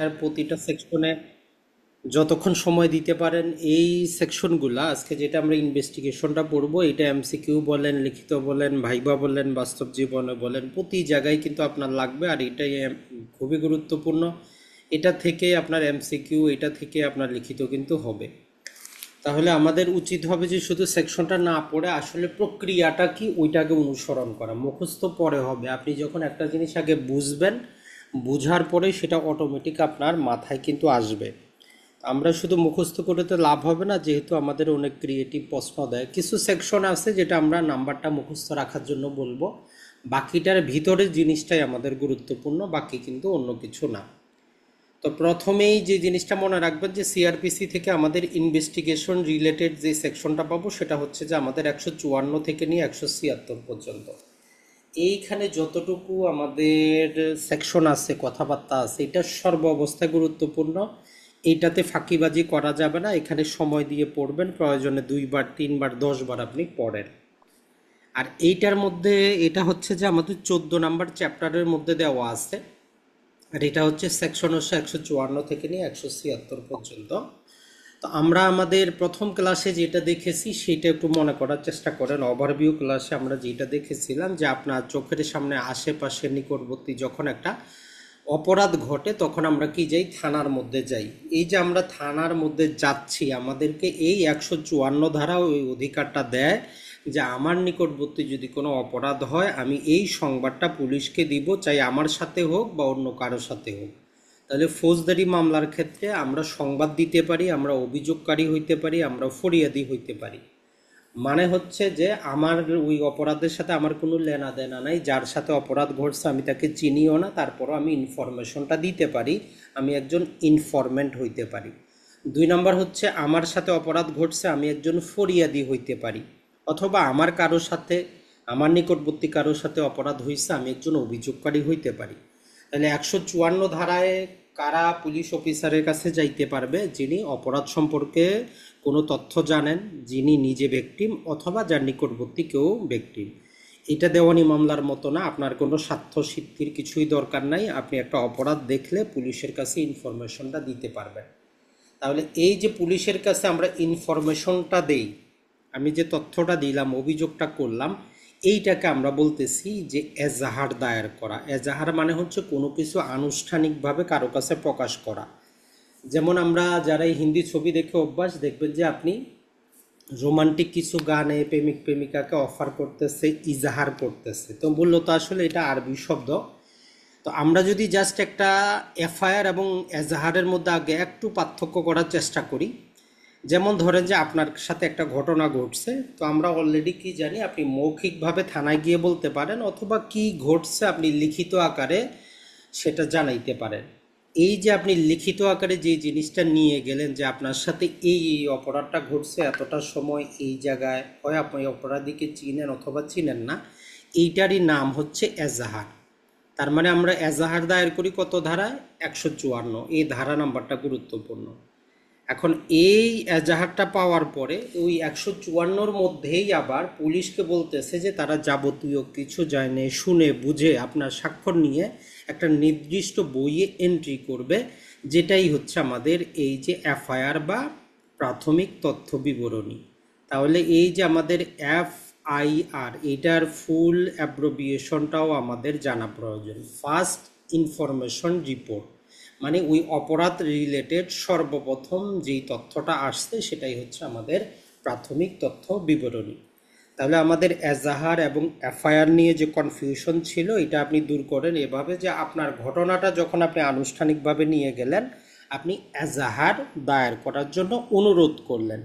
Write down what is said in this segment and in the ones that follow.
আর প্রতিটা সেকশনে যতক্ষণ সময় দিতে পারেন এই সেকশনগুলা আজকে যেটা আমরা ইনভেস্টিগেশনটা পড়বো এটা এমসিকিউ বলেন, লিখিত বলেন, ভাইবা বলেন, বাস্তব জীবনে বলেন, প্রতি জায়গায় কিন্তু আপনার লাগবে। আর এটাই খুবই গুরুত্বপূর্ণ। এটা থেকে আপনার এমসিকিউ, এটা থেকে আপনার লিখিত কিন্তু হবে। তাহলে আমাদের উচিত হবে যে শুধু সেকশনটা না পড়ে আসলে প্রক্রিয়াটা কি ওইটাকে অনুসরণ করা। মুখস্থ পরে হবে, আপনি যখন একটা জিনিস আগে বুঝবেন, বুঝার পরে সেটা অটোমেটিক আপনার মাথায় কিন্তু আসবে। আমরা শুধু মুখস্থ করে তো লাভ হবে না, যেহেতু আমাদের অনেক ক্রিয়েটিভ প্রশ্ন দেয়। কিছু সেকশন আছে যেটা আমরা নাম্বারটা মুখস্থ রাখার জন্য বলবো, বাকিটার ভিতরের জিনিসটাই আমাদের গুরুত্বপূর্ণ, বাকি কিন্তু অন্য কিছু না। তো প্রথমেই যে জিনিসটা মনে রাখবেন যে সিআরপিসি থেকে আমাদের ইনভেস্টিগেশন রিলেটেড যে সেকশনটা পাবো সেটা হচ্ছে যে আমাদের 154 থেকে নিয়ে 176 পর্যন্ত। এইখানে যতটুকু আমাদের সেকশন আছে, কথাবার্তা আছে, এটা সর্ব অবস্থায় গুরুত্বপূর্ণ। এইটাতে ফাঁকিবাজি করা যাবে না। এখানে সময় দিয়ে পড়বেন, প্রয়োজনে 2 বার 3 বার 10 বার আপনি পড়েন। আর এইটার মধ্যে এটা হচ্ছে যে আমাদের 14 নাম্বার চ্যাপ্টারের মধ্যে দেওয়া আছে। আর এটা হচ্ছে সেকশন হচ্ছে 154 থেকে নিয়ে 176 পর্যন্ত। তো আমরা আমাদের প্রথম ক্লাসে যেটা দেখেছি সেটা একটু মনে করার চেষ্টা করেন। ওভারভিউ ক্লাসে আমরা যেটা দেখেছিলাম যে আপনার চোখের সামনে আশেপাশে নিকটবর্তী যখন একটা অপরাধ ঘটে তখন আমরা কি যাই, থানার মধ্যে যাই। এই যে আমরা থানার মধ্যে যাচ্ছি, আমাদেরকে এই 154 ধারা ওই অধিকারটা দেয় যে আমার নিকটবর্তী যদি কোনো অপরাধ হয় আমি এই সংবাদটা পুলিশকে দিব, চাই আমার সাথে হোক বা অন্য কারোর সাথে হোক। তাহলে ফৌজদারি মামলার ক্ষেত্রে আমরা সংবাদ দিতে পারি, আমরা অভিযোগকারী হইতে পারি, আমরা ফরিয়াদি হইতে পারি। মানে হচ্ছে যে আমার ওই অপরাধের সাথে আমার কোনো লেনা দেনা নাই, যার সাথে অপরাধ ঘটছে আমি তাকে চিনিও না, তারপরও আমি ইনফরমেশনটা দিতে পারি, আমি একজন ইনফরমেন্ট হইতে পারি। 2 নম্বর হচ্ছে আমার সাথে অপরাধ ঘটছে, আমি একজন ফরিয়াদি হইতে পারি। অথবা আমার কারোর সাথে, আমার নিকটবর্তী কারোর সাথে অপরাধ হয়েছে, আমি একজন অভিযোগকারী হইতে পারি। তাহলে 154 ধারায় কারা পুলিশ অফিসারের কাছে যাইতে পারবে? যিনি অপরাধ সম্পর্কে কোনো তথ্য জানেন, যিনি নিজে ভিকটিম অথবা যার নিকটবর্তী কেউ ভিকটিম। এটা দেওয়ানি মামলার মতো না, আপনার কোনো স্বার্থ সিদ্ধির কিছুই দরকার নাই, আপনি একটা অপরাধ দেখলে পুলিশের কাছে ইনফরমেশনটা দিতে পারবেন। তাহলে এই যে পুলিশের কাছে আমরা ইনফরমেশনটা দেই, আমি যে তথ্যটা দিলাম, অভিযোগটা করলাম, এইটাকে আমরা বলতেছি যে এজাহার দায়ের করা। এজাহার মানে হচ্ছে কোনো কিছু আনুষ্ঠানিকভাবে কারো কাছে প্রকাশ করা। যেমন আমরা যারা এই হিন্দি ছবি দেখে অভ্যাস, দেখবেন যে আপনি রোমান্টিক কিছু গানে প্রেমিক প্রেমিকাকে অফার করতেছে, ইজাহার করতেছে, তো মূলত আসলে এটা আরবি শব্দ। তো আমরা যদি জাস্ট একটা এফআইআর এবং এজাহারের মধ্যে আগে একটু পার্থক্য করার চেষ্টা করি। যেমন ধরেন যে আপনার সাথে একটা ঘটনা ঘটছে, তো আমরা অলরেডি কি জানি, আপনি মৌখিকভাবে থানায় গিয়ে বলতে পারেন, অথবা কি ঘটছে আপনি লিখিত আকারে সেটা জানাইতে পারেন। এই যে আপনি লিখিত আকারে যে জিনিসটা নিয়ে গেলেন যে আপনার সাথে এই অপরাধটা ঘটছে এতটা সময় এই জায়গায়, হয় আপনি অপরাধীকে চিনেন অথবা চিনেন না, এইটারই নাম হচ্ছে এজাহার। তার মানে আমরা এজাহার দায়ের করি কত ধারায়? 154। এই ধারা নাম্বারটা গুরুত্বপূর্ণ। এখন এই এজাহারটা পাওয়ার পরে ওই 154-র মধ্যেই আবার পুলিশকে বলতেছে যে তারা যাবতীয় কিছু জানে শুনে বুঝে আপনার স্বাক্ষর নিয়ে একটা নির্দিষ্ট বইয়ে এন্ট্রি করবে, যেটাই হচ্ছে আমাদের এই যে এফআইআর বা প্রাথমিক তথ্য বিবরণী। তাহলে এই যে আমাদের এফআইআর, এটার ফুল অ্যাব্রোভিয়েশনটাও আমাদের জানা প্রয়োজন। ফার্স্ট ইনফরমেশন রিপোর্ট, মানে ওই অপরাধ রিলেটেড সর্বপ্রথম যেই তথ্যটা আসছে সেটাই হচ্ছে আমাদের প্রাথমিক তথ্য বিবরণী। তাহলে আমাদের এজাহার এবং এফআইআর নিয়ে যে কনফিউশন ছিল এটা আপনি দূর করেন এভাবে যে আপনার ঘটনাটা যখন আপনি আনুষ্ঠানিকভাবে নিয়ে গেলেন, আপনি এজাহার দায়ের করার জন্য অনুরোধ করলেন।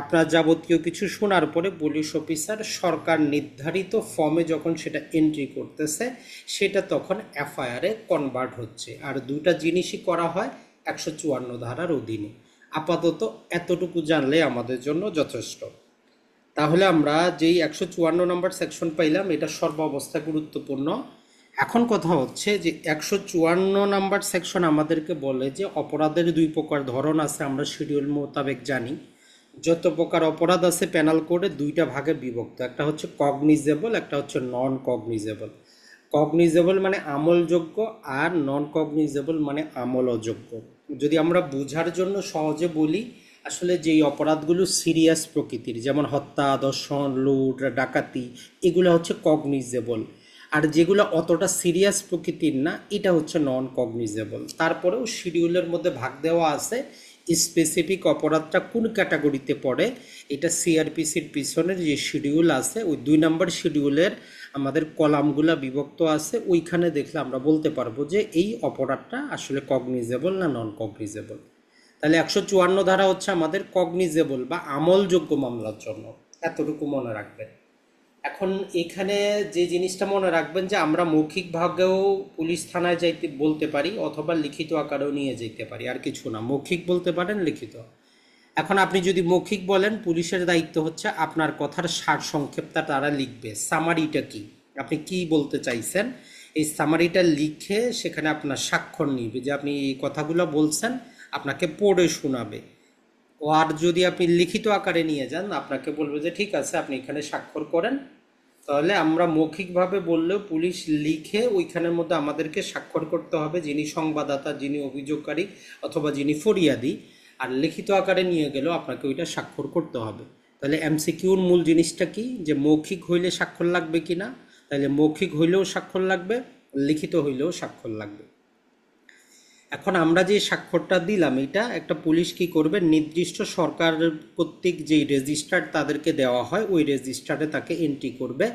আপনার যাবতীয় কিছু শোনার পরে পুলিশ অফিসার সরকার নির্ধারিত ফর্মে যখন সেটা এন্ট্রি করতেছে, সেটা তখন এফআইআরে কনভার্ট হচ্ছে। আর দুটা জিনিসই করা হয় 154 ধারার অধীনে। আপাতত এতটুকু জানলে আমাদের জন্য যথেষ্ট। তাহলে আমরা যেই 154 নম্বর সেকশন পাইলাম, এটা সর্বাবস্থা গুরুত্বপূর্ণ। এখন কথা হচ্ছে যে 154 নম্বর সেকশন আমাদেরকে বলে যে অপরাধের 2 প্রকার ধরন আছে, আমরা শিডিউল মোতাবেক জানি। যত প্রকার অপরাধ আছে পেনাল কোডে 2টা ভাগে বিভক্ত, একটা হচ্ছে কগনিজেবল, একটা হচ্ছে নন কগনিজেবল। কগনিজেবল মানে আমলযোগ্য, আর নন কগনিজেবল মানে আমল অযোগ্য। যদি আমরা বোঝার জন্য সহজে বলি, আসলে যেই অপরাধগুলো সিরিয়াস প্রকৃতির, যেমন হত্যা, ধর্ষণ, লুট, ডাকাতি, এগুলো হচ্ছে কগনিজেবল। আর যেগুলো অতটা সিরিয়াস প্রকৃতির না, এটা হচ্ছে নন কগনিজেবল। তারপরেও শিডিউলের মধ্যে ভাগ দেওয়া আছে স্পেসিফিক অপরাধটা কোন ক্যাটাগরিতে পড়ে। এটা সিআরপিসির পিছনের যে শিডিউল আছে, ওই 2 নম্বর শিডিউলের আমাদের কলামগুলা বিভক্ত আছে, ওইখানে দেখলে আমরা বলতে পারবো যে এই অপরাধটা আসলে কগনিজেবল না নন কগনিজেবল। তাহলে 154 ধারা হচ্ছে আমাদের কগনিজেবল বা আমলযোগ্য মামলার জন্য, এতটুকু মনে রাখবেন। এখন এখানে যে জিনিসটা মনে রাখবেন যে আমরা মৌখিকভাবেও পুলিশ থানায় যাইতে বলতে পারি, অথবা লিখিত আকারেও নিয়ে যেতে পারি, আর কিছু না। মৌখিক বলতে পারেন, লিখিত। এখন আপনি যদি মৌখিক বলেন, পুলিশের দায়িত্ব হচ্ছে আপনার কথার সার সংক্ষেপটা তারা লিখবে, সামারিটা কি, আপনি কি বলতে চাইছেন, এই সামারিটা লিখে সেখানে আপনার স্বাক্ষর নিবে যে আপনি এই কথাগুলো বলছেন, আপনাকে পড়ে শোনাবে। ও আর যদি আপনি লিখিত আকারে নিয়ে যান, আপনাকে বলবে যে ঠিক আছে আপনি এখানে স্বাক্ষর করেন। তাহলে আমরা মৌখিকভাবে বললেও পুলিশ লিখে ওইখানের মধ্যে আমাদেরকে স্বাক্ষর করতে হবে, যিনি সংবাদদাতা, যিনি অভিযোগকারী, অথবা যিনি ফরিয়াদি। আর লিখিত আকারে নিয়ে গেলেও আপনাকে ওইটা স্বাক্ষর করতে হবে। তাহলে এমসিকিউর মূল জিনিসটা কি, যে মৌখিক হইলে স্বাক্ষর লাগবে কি না। তাহলে মৌখিক হইলেও স্বাক্ষর লাগবে, লিখিত হইলেও স্বাক্ষর লাগবে। এখন আমরা যে স্বাক্ষরটা দিলাম, এটা একটা পুলিশ কি করবে, নির্দিষ্ট সরকার কর্তৃক যেই রেজিস্টার তাদেরকে দেওয়া হয়, ওই রেজিস্টারে তাকে এন্ট্রি করবে।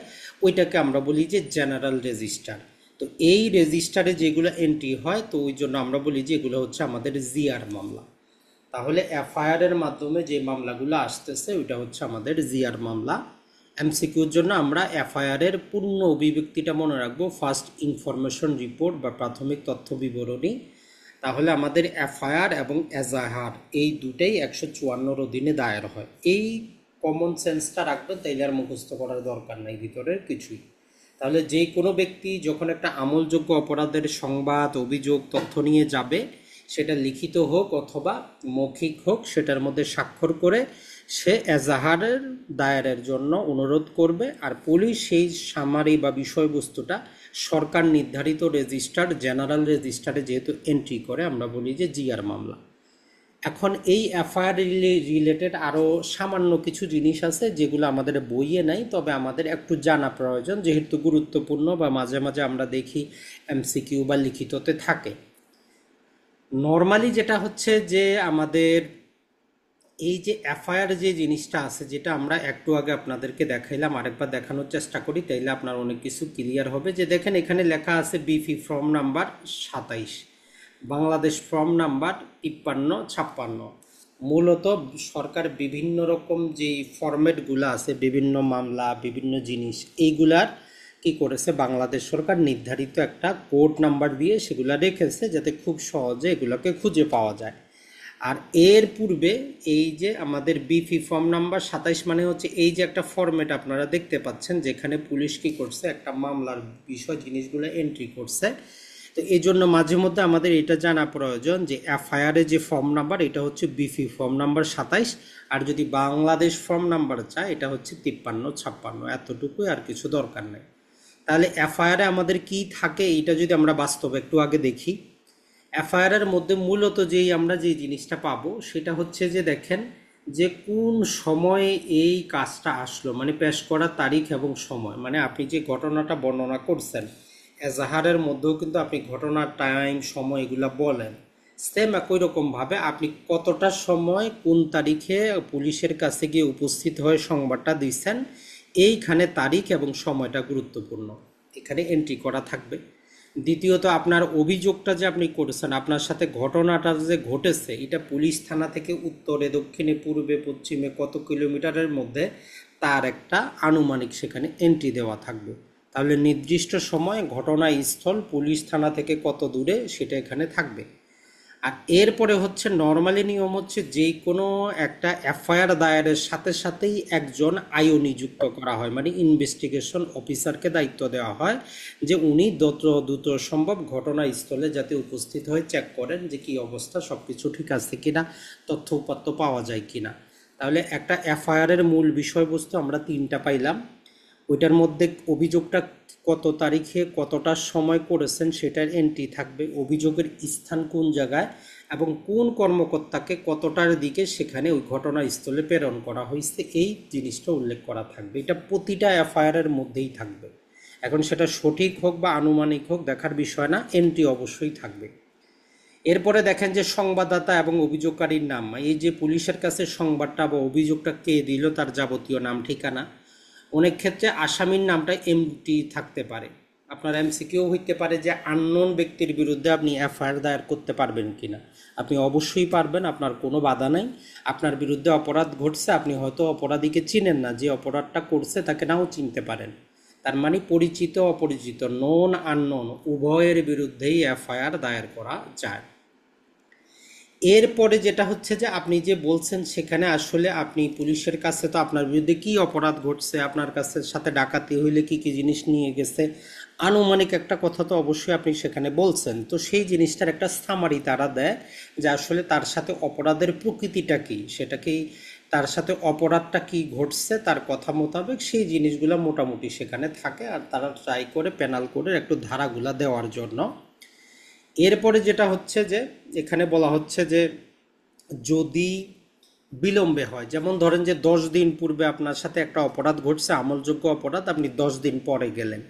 ওইটাকে আমরা বলি যে জেনারেল রেজিস্টার। তো এই রেজিস্টারে যেগুলো এন্ট্রি হয়, তো ওই জন্য আমরা বলি যে এগুলো হচ্ছে আমাদের জিআর মামলা। তাহলে এফআইআর এর মাধ্যমে যে মামলাগুলো আসতেছে, ওইটা হচ্ছে আমাদের জিআর মামলা। এমসিকিউর জন্য আমরা এফআইআর এর পূর্ণ অভিব্যক্তিটা মনে রাখবো, ফার্স্ট ইনফরমেশন রিপোর্ট বা প্রাথমিক তথ্য বিবরণী। তাহলে আমাদের এফআইআর এবং এজাহার এই দুটাই 154 অধীনে দায়ের হয়। এই কমন সেন্সটা রাখবেন, তাইলে আর মুখস্থ করার দরকার নাই ভিতরের কিছুই। তাহলে যে কোনো ব্যক্তি যখন একটা আমলযোগ্য অপরাধের সংবাদ, অভিযোগ, তথ্য নিয়ে যাবে, সেটা লিখিত হোক অথবা মৌখিক হোক, সেটার মধ্যে স্বাক্ষর করে সে এজাহারের দায়েরের জন্য অনুরোধ করবে। আর পুলিশ সেই সামারি বা বিষয়বস্তুটা সরকার নির্ধারিত রেজিস্টার, জেনারেল রেজিস্টারে যেহেতু এন্ট্রি করে, আমরা বলি যে জিআর মামলা। এখন এই এফআইআর রিলেটেড আরও সামান্য কিছু জিনিস আছে যেগুলো আমাদের বইয়ে নাই, তবে আমাদের একটু জানা প্রয়োজন, যেহেতু গুরুত্বপূর্ণ বা মাঝে মাঝে আমরা দেখি এমসিকিউ বা লিখিততে থাকে। নর্মালি যেটা হচ্ছে যে আমাদের এই যে এফআইআর যে জিনিসটা আছে, যেটা আমরা একটু আগে আপনাদেরকে দেখাইলাম, আরেকবার দেখানোর চেষ্টা করি, তাইলে আপনার অনেক কিছু ক্লিয়ার হবে। যে দেখেন এখানে লেখা আছে BP form number 27, Bangladesh form number 5356। মূলত সরকার বিভিন্ন রকম যেই ফরম্যাটগুলো আছে, বিভিন্ন মামলা, বিভিন্ন জিনিস, এইগুলার কি করেছে, বাংলাদেশ সরকার নির্ধারিত একটা কোড নাম্বার দিয়ে সেগুলা রেখেছে, যাতে খুব সহজে এগুলোকে খুঁজে পাওয়া যায়। আর এর পূর্বে এই যে আমাদের বিপি ফর্ম নাম্বার 27 মানে হচ্ছে এই যে একটা ফরম্যাট আপনারা দেখতে পাচ্ছেন, যেখানে পুলিশ কি করছে, একটা মামলার বিষয় জিনিসগুলো এন্ট্রি করছে। তো এই জন্য মাঝে মধ্যে আমাদের এটা জানা প্রয়োজন যে এফআইআর এর যে ফর্ম নাম্বার, এটা হচ্ছে বিপি ফর্ম নাম্বার 27, আর যদি বাংলাদেশ ফর্ম নাম্বার চায়, এটা হচ্ছে 5356। এতটুকুই, আর কিছু দরকার নেই। তাহলে এফআইআর আমাদের কি থাকে, এটা যদি আমরা বাস্তবে একটু আগে দেখি। এফআইআর এর মধ্যে মূলত যেই আমরা যে জিনিসটা পাবো, সেটা হচ্ছে যে দেখেন যে কোন সময়ে এই কাজটা আসলো, মানে পেশ করার তারিখ এবং সময়। মানে আপনি যে ঘটনাটা বর্ণনা করছেন, এজাহারের মধ্যেও কিন্তু আপনি ঘটনার টাইম, সময় এগুলা বলেন। সেম একই রকমভাবে আপনি কতটা সময় কোন তারিখে পুলিশের কাছে গিয়ে উপস্থিত হয়ে সংবাদটা দিচ্ছেন, এইখানে তারিখ এবং সময়টা গুরুত্বপূর্ণ, এখানে এন্ট্রি করা থাকবে। দ্বিতীয়ত আপনার অভিযোগটা যে আপনি করেছেন, আপনার সাথে ঘটনাটা যে ঘটেছে, এটা পুলিশ থানা থেকে উত্তরে, দক্ষিণে, পূর্বে, পশ্চিমে কত কিলোমিটারের মধ্যে, তার একটা আনুমানিক সেখানে এন্ট্রি দেওয়া থাকবে। তাহলে নির্দিষ্ট সময়, ঘটনাস্থল, পুলিশ থানা থেকে কত দূরে, সেটা এখানে থাকবে। আর এরপরে হচ্ছে নর্মালি নিয়ম হচ্ছে যে কোনো একটা এফআইআর দায়েরের সাথে সাথেই একজন আইও নিযুক্ত করা হয়, মানে ইনভেস্টিগেশন অফিসারকে দায়িত্ব দেওয়া হয় যে উনি দ্রুত সম্ভব ঘটনাস্থলে যাতে উপস্থিত হয়ে চেক করেন যে কি অবস্থা, সব কিছু ঠিক আছে কিনা, তথ্য উপাত্ত পাওয়া যায় কিনা। তাহলে একটা এফআইআর এর মূল বিষয়বস্তু আমরা 3টা পাইলাম। ওইটার মধ্যে অভিযোগটা কত তারিখে কতটার সময় করেছেন সেটার এন্ট্রি থাকবে, অভিযোগের স্থান কোন জায়গায় এবং কোন কর্মকর্তাকে কতটার দিকে সেখানে ওই ঘটনাস্থলে প্রেরণ করা হয়েছে এই জিনিসটা উল্লেখ করা থাকবে। এটা প্রতিটা এফআইআরের মধ্যেই থাকবে। এখন সেটা সঠিক হোক বা আনুমানিক হোক দেখার বিষয় না, এন্ট্রি অবশ্যই থাকবে। এরপরে দেখেন যে সংবাদদাতা এবং অভিযোগকারীর নাম, এই যে পুলিশের কাছে সংবাদটা বা অভিযোগটা কে দিল তার যাবতীয় নাম ঠিকানা। অনেক ক্ষেত্রে আসামির নামটা এমটি থাকতে পারে। আপনার এমসিকিউ হইতে পারে যে আননোন ব্যক্তির বিরুদ্ধে আপনি এফআইআর দায়ের করতে পারবেন কিনা। আপনি অবশ্যই পারবেন, আপনার কোনো বাধা নাই। আপনার বিরুদ্ধে অপরাধ ঘটছে, আপনি হয়তো অপরাধীকে চিনেন না, যে অপরাধটা করছে তাকে নাও চিনতে পারেন। তার মানে পরিচিত অপরিচিত, নোন আননোন উভয়ের বিরুদ্ধেই এফআইআর দায়ের করা যায়। এরপরে যেটা হচ্ছে যে আপনি যে বলছেন সেখানে আসলে আপনি পুলিশের কাছে তো আপনার বিরুদ্ধে কি অপরাধ ঘটছে, আপনার কাছে সাথে ডাকাতি হইলে কি কি জিনিস নিয়ে গেছে, আনুমানিক একটা কথা তো অবশ্যই আপনি সেখানে বলছেন। তো সেই জিনিসটার একটা সামারি তারা দেয় যে আসলে তার সাথে অপরাধের প্রকৃতিটা কি, সেটা কি, তার সাথে অপরাধটা কি ঘটছে তার কথা মোতাবেক সেই জিনিসগুলো মোটামুটি সেখানে থাকে। আর তারা ট্রাই করে পেনাল করে একটু ধারাগুলা দেওয়ার জন্য। এরপরে যেটা হচ্ছে যে এখানে বলা হচ্ছে যে যদি বিলম্বে হয়, যেমন ধরেন যে 10 দিন পূর্বে আপনার সাথে একটা অপরাধ ঘটছে, আমলযোগ্য অপরাধ, আপনি 10 দিন পরে গেলেন,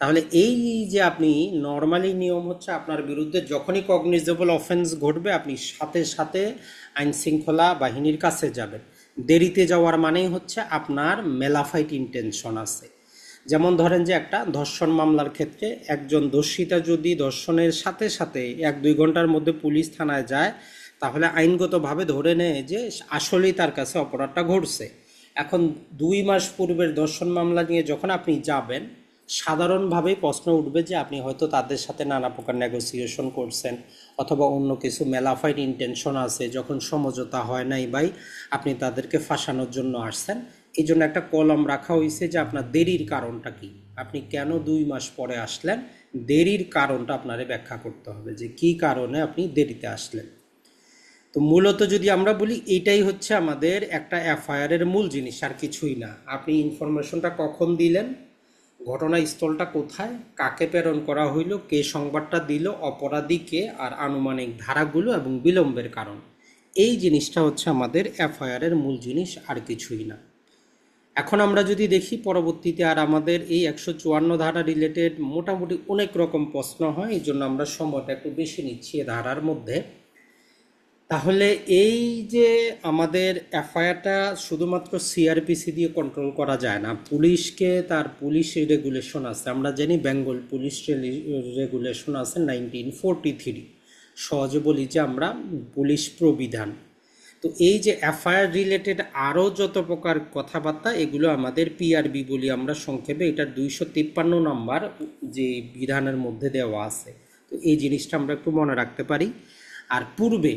তাহলে এই যে আপনি নর্মালি নিয়ম হচ্ছে আপনার বিরুদ্ধে যখনই কগনিজেবল অফেন্স ঘটবে আপনি সাথে সাথে আইন শৃঙ্খলা বাহিনীর কাছে যাবেন। দেরিতে যাওয়ার মানেই হচ্ছে আপনার মেলাফাইট ইন্টেনশন আছে। যেমন ধরেন যে একটা ধর্ষণ মামলার ক্ষেত্রে একজন দোষিতা যদি ধর্ষণের সাথে সাথে 1-2 ঘন্টার মধ্যে পুলিশ থানায় যায়, তাহলে আইনগতভাবে ধরে নেয় যে আসলেই তার কাছে অপরাধটা ঘটছে। এখন 2 মাস পূর্বের ধর্ষণ মামলা নিয়ে যখন আপনি যাবেন, সাধারণভাবেই প্রশ্ন উঠবে যে আপনি হয়তো তাদের সাথে নানা প্রকার নেগোসিয়েশন করছেন, অথবা অন্য কিছু মেলাফাইড ইন্টেনশন আছে, যখন সমঝোতা হয় নাই ভাই আপনি তাদেরকে ফাঁসানোর জন্য আসছেন। এই জন্য একটা কলম রাখা হয়েছে যে আপনার দেরির কারণটা কি, আপনি কেন 2 মাস পরে আসলেন, দেরির কারণটা আপনারে ব্যাখ্যা করতে হবে যে কি কারণে আপনি দেরিতে আসলেন। তো মূলত যদি আমরা বলি এইটাই হচ্ছে আমাদের একটা এফআইআরের মূল জিনিস, আর কিছুই না। আপনি ইনফরমেশনটা কখন দিলেন, ঘটনাস্থলটা কোথায়, কাকে প্রেরণ করা হইল, কে সংবাদটা দিল, অপরাধীকে, আর আনুমানিক ধারাগুলো এবং বিলম্বের কারণ, এই জিনিসটা হচ্ছে আমাদের এফআইআরের মূল জিনিস, আর কিছুই না। এখন আমরা যদি দেখি পরবর্তীতে আর আমাদের এই 154 ধারা রিলেটেড মোটামুটি অনেক রকম প্রশ্ন হয়, এই জন্য আমরা সময়টা একটু বেশি নিচ্ছি এ ধারার মধ্যে। তাহলে এই যে আমাদের এফআইআরটা শুধুমাত্র সিআরপিসি দিয়ে কন্ট্রোল করা যায় না, পুলিশকে তার পুলিশ রেগুলেশন আছে। আমরা জানি বেঙ্গল পুলিশ রেগুলেশন আছে 1943, সহজে বলি যে আমরা পুলিশ প্রবিধান। তো এই যে এফআইআর রিলেটেড আরও যত প্রকার কথাবার্তা এগুলো আমাদের পিআরবি বলি আমরা সংক্ষেপে, এটা 253 নম্বর যে বিধানের মধ্যে দেওয়া আছে। তো এই জিনিসটা আমরা একটু মনে রাখতে পারি। আর পূর্বে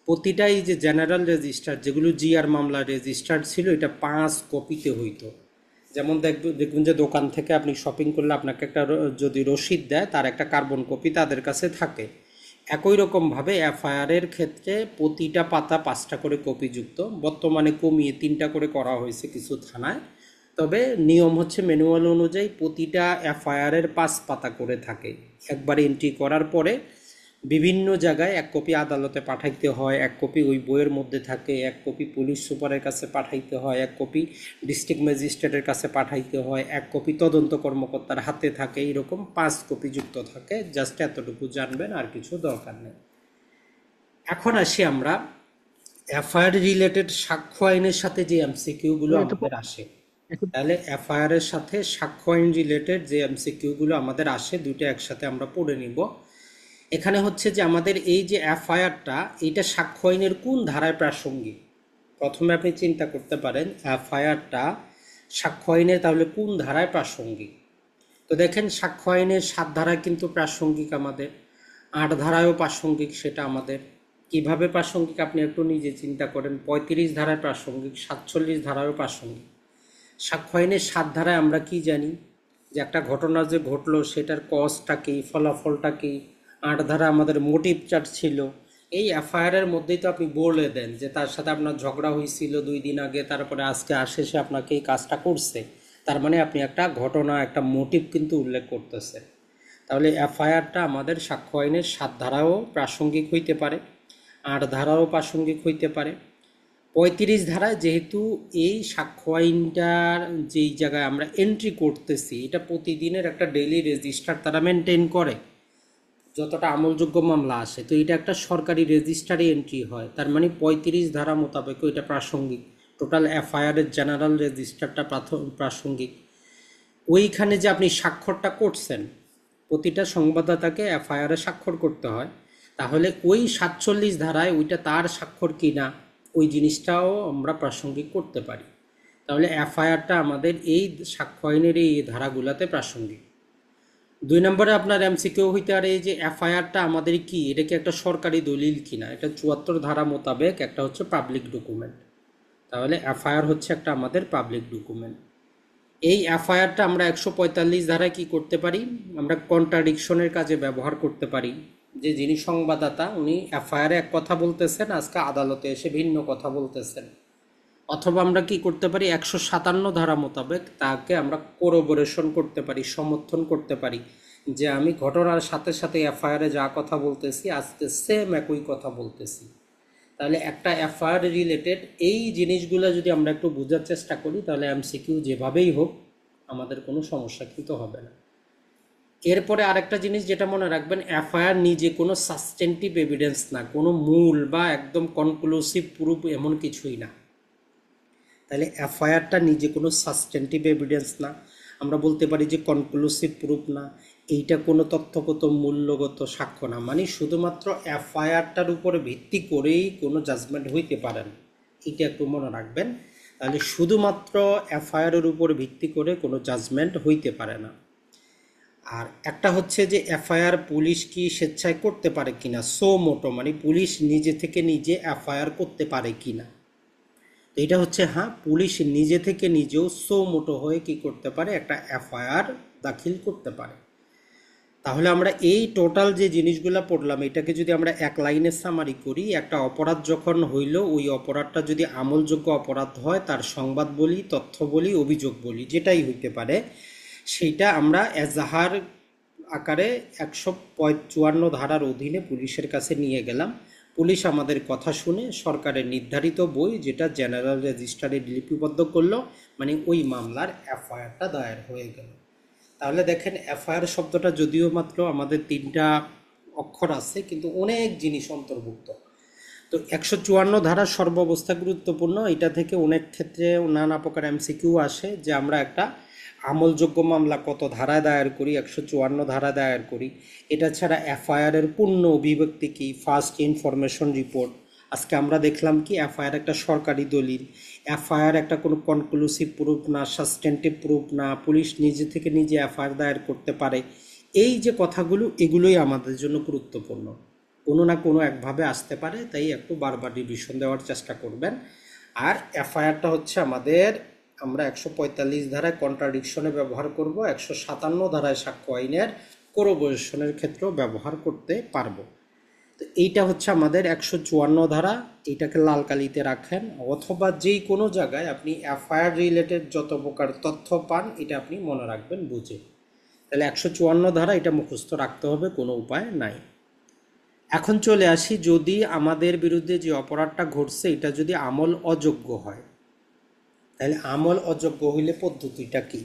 প্রতিটাই যে জেনারেল রেজিস্টার যেগুলো জিআর মামলা রেজিস্টার ছিল, এটা 5 কপিতে হইতো। যেমন দেখবেন যে দোকান থেকে আপনি শপিং করলে আপনাকে একটা যদি রসিদ দেয় তার একটা কার্বন কপি তাদের কাছে থাকে। একই রকমভাবে এফআইআরের ক্ষেত্রে প্রতিটা পাতা 5টা করে কপিযুক্ত, বর্তমানে কমিয়ে 3টা করে করা হয়েছে কিছু থানায়। তবে নিয়ম হচ্ছে ম্যানুয়াল অনুযায়ী প্রতিটা এফআইআরের 5 পাতা করে থাকে। একবার এন্ট্রি করার পরে বিভিন্ন জায়গায় 1 কপি আদালতে পাঠাইতে হয়, 1 কপি ওই বইয়ের মধ্যে থাকে, 1 কপি পুলিশ সুপারের কাছে পাঠাইতে হয়, 1 কপি ডিস্ট্রিক্ট ম্যাজিস্ট্রেটের কাছে পাঠাইতে হয়, 1 কপি তদন্ত কর্মকর্তার হাতে থাকে, এরকম 5 কপি যুক্ত থাকে। জাস্ট এতটুকু জানবেন, আর কিছু দরকার নেই। এখন আসি আমরা এফআইআর রিলেটেড সাক্ষ্য আইনের সাথে যে এমসিকিউগুলো আমাদের আসে। তাহলে এফআইআর এর সাথে সাক্ষ্য আইন রিলেটেড যে এমসিকিউগুলো আমাদের আসে দুটো একসাথে আমরা পড়ে নিব। এখানে হচ্ছে যে আমাদের এই যে এফআইআরটা, এইটা সাক্ষ্য আইনের কোন ধারায় প্রাসঙ্গিক। প্রথমে আপনি চিন্তা করতে পারেন এফআইআরটা সাক্ষ্য আইনের তাহলে কোন ধারায় প্রাসঙ্গিক। তো দেখেন সাক্ষ্য আইনের 7 ধারায় কিন্তু প্রাসঙ্গিক, আমাদের 8 ধারায়ও প্রাসঙ্গিক। সেটা আমাদের কিভাবে প্রাসঙ্গিক আপনি একটু নিজে চিন্তা করেন। 35 ধারায় প্রাসঙ্গিক, 47 ধারায়ও প্রাসঙ্গিক। সাক্ষ্য আইনের 7 ধারায় আমরা কি জানি যে একটা ঘটনা যে ঘটলো সেটার কজটা কি, ফলাফলটা কি। 8 ধারা আমাদের মোটিভ চার্জ ছিল। এই এফআইআরের মধ্যেই তো আপনি বলে দেন যে তার সাথে আপনার ঝগড়া হয়েছিল 2 দিন আগে, তারপরে আজকে আসে সে আপনাকে এই কাজটা করছে। তার মানে আপনি একটা ঘটনা, একটা মোটিভ কিন্তু উল্লেখ করতেছেন। তাহলে এফআইআরটা আমাদের সাক্ষ্য আইনের 7 ধারাও প্রাসঙ্গিক হইতে পারে, 8 ধারাও প্রাসঙ্গিক হইতে পারে। 35 ধারায় যেহেতু এই সাক্ষ্য আইনটার যেই জায়গায় আমরা এন্ট্রি করতেছি, এটা প্রতিদিনের একটা ডেইলি রেজিস্টার তারা মেনটেন করে, যতটা আমলযোগ্য মামলা আসে, তো এটা একটা সরকারি রেজিস্টারে এন্ট্রি হয়। তার মানে 35 ধারা মোতাবেক এটা প্রাসঙ্গিক। টোটাল এফআইআরের জেনারেল রেজিস্টারটা প্রাসঙ্গিক। ওইখানে যে আপনি স্বাক্ষরটা করছেন, প্রতিটা সংবাদদাতাকে এফআইআরে স্বাক্ষর করতে হয়, তাহলে ওই 47 ধারায় ওইটা তার স্বাক্ষর কিনা ওই জিনিসটাও আমরা প্রাসঙ্গিক করতে পারি। তাহলে এফআইআরটা আমাদের এই সাক্ষ্য আইনের এই ধারাগুলোতে প্রাসঙ্গিক। 2 নম্বরে আপনার এমসিকিউ হইতে পারে যে এফআইআরটা আমাদের কি, এটা কি একটা সরকারি দলিল কিনা। এটা 74 ধারা মোতাবেক একটা হচ্ছে পাবলিক ডকুমেন্ট। তাহলে এফআইআর হচ্ছে একটা আমাদের পাবলিক ডকুমেন্ট। এই এফআইআরটা আমরা 145 ধারায় কি করতে পারি, আমরা কন্ট্রাডিকশনের কাজে ব্যবহার করতে পারি। যে যিনি সংবাদদাতা উনি এফআইআরে এক কথা বলতেছেন, আজকে আদালতে এসে ভিন্ন কথা বলতেছেন। অথবা আমরা কি করতে পারি, 157 ধারা মোতাবেক তাকে আমরা কোরোবোরেশন করতে পারি, সমর্থন করতে পারি যে আমি ঘটনার সাথে সাথে এফআইআরে যা কথা বলতেছি আজকে সেম একই কথা বলতেছি। তাহলে একটা এফআইআর রিলেটেড এই জিনিসগুলো যদি আমরা একটু বোঝার চেষ্টা করি, তাহলে এমসিকিউ যেভাবেই হোক আমাদের কোনো সমস্যা কিন্তু হবে না। এরপরে আরেকটা জিনিস যেটা মনে রাখবেন, এফআইআর নিজে কোনো সাবস্টেন্টিভ এভিডেন্স না, কোনো মূল বা একদম কনক্লুসিভ প্রুফ এমন কিছুই না। তাহলে এফআইআরটা নিজে কোনো সাবস্টেন্টিভ এভিডেন্স না, আমরা বলতে পারি যে কনক্লুসিভ প্রুফ না, এইটা কোনো তথ্যগত মূল্যগত সাক্ষ্য না। মানে শুধুমাত্র এফআইআরটার উপরে ভিত্তি করেই কোনো জাজমেন্ট হইতে পারে না, এটা একটু মনে রাখবেন। তাহলে শুধুমাত্র এফআইআরের উপর ভিত্তি করে কোনো জাজমেন্ট হইতে পারে না। আর একটা হচ্ছে যে এফআইআর পুলিশ কি স্বেচ্ছায় করতে পারে কিনা, সো মোটো, মানে পুলিশ নিজে থেকে নিজে এফআইআর করতে পারে কিনা। তো এটা হচ্ছে হ্যাঁ, পুলিশ নিজে থেকে নিজেও সো মোটো হয়ে কি করতে পারে, একটা এফআইআর দাখিল করতে পারে। তাহলে আমরা এই টোটাল যে জিনিসগুলো পড়লাম, এটাকে যদি আমরা এক লাইনে সামারি করি, একটা অপরাধ যখন হইল, ওই অপরাধটা যদি আমলযোগ্য অপরাধ হয়, তার সংবাদ বলি, তথ্য বলি, অভিযোগ বলি, যেটাই হইতে পারে, সেইটা আমরা এজাহার আকারে 154 ধারার অধীনে পুলিশের কাছে নিয়ে গেলাম। পুলিশ আমাদের কথা শুনে সরকারের নির্ধারিত বই, যেটা জেনারেল রেজিস্টারে লিপিবদ্ধ করলো, মানে ওই মামলার এফআইআরটা দায়ের হয়ে গেল। তাহলে দেখেন, এফআইআর শব্দটা যদিও মাত্র আমাদের 3টা অক্ষর আছে, কিন্তু অনেক জিনিস অন্তর্ভুক্ত। তো 154 ধারা সর্বাবস্থা গুরুত্বপূর্ণ। এটা থেকে অনেক ক্ষেত্রে নানা প্রকার এমসিকিউ আসে যে আমরা একটা আমলযোগ্য মামলা কত ধারায় দায়ের করি, 154 ধারা দায়ের করি। এটা ছাড়া এফআইআরের পূর্ণ অভিব্যক্তি কি, ফার্স্ট ইনফরমেশন রিপোর্ট। আজকে আমরা দেখলাম কি এফআইআর একটা সরকারি দলিল, এফআইআর একটা কোনো কনক্লুসিভ প্রুফ না, সাবস্টেন্টিভ প্রুফ না, পুলিশ নিজে থেকে নিজে এফআইআর দায়ের করতে পারে। এই যে কথাগুলো, এগুলোই আমাদের জন্য গুরুত্বপূর্ণ, কোনো না কোনো একভাবে আসতে পারে, তাই একটু বারবার রিভিশন দেওয়ার চেষ্টা করবেন। আর এফআইআরটা হচ্ছে আমাদের, আমরা 145 ধারায় কন্ট্রাডিকশনে ব্যবহার করব, 157 ধারায় সাক্ষ্য আইনের কোরোবোরেশনের ক্ষেত্রেও ব্যবহার করতে পারবো। তো এইটা হচ্ছে আমাদের 154 ধারা, এইটাকে লাল কালিতে রাখেন, অথবা যেই কোনো জায়গায় আপনি এফআইআর রিলেটেড যত প্রকার তথ্য পান এটা আপনি মনে রাখবেন বুঝে। তাহলে 154 ধারা এটা মুখস্থ রাখতে হবে, কোনো উপায় নাই। এখন চলে আসি, যদি আমাদের বিরুদ্ধে যে অপরাধটা ঘটছে এটা যদি আমল অযোগ্য হয়, তাহলে আমল অযোগ্য হইলে পদ্ধতিটা কি।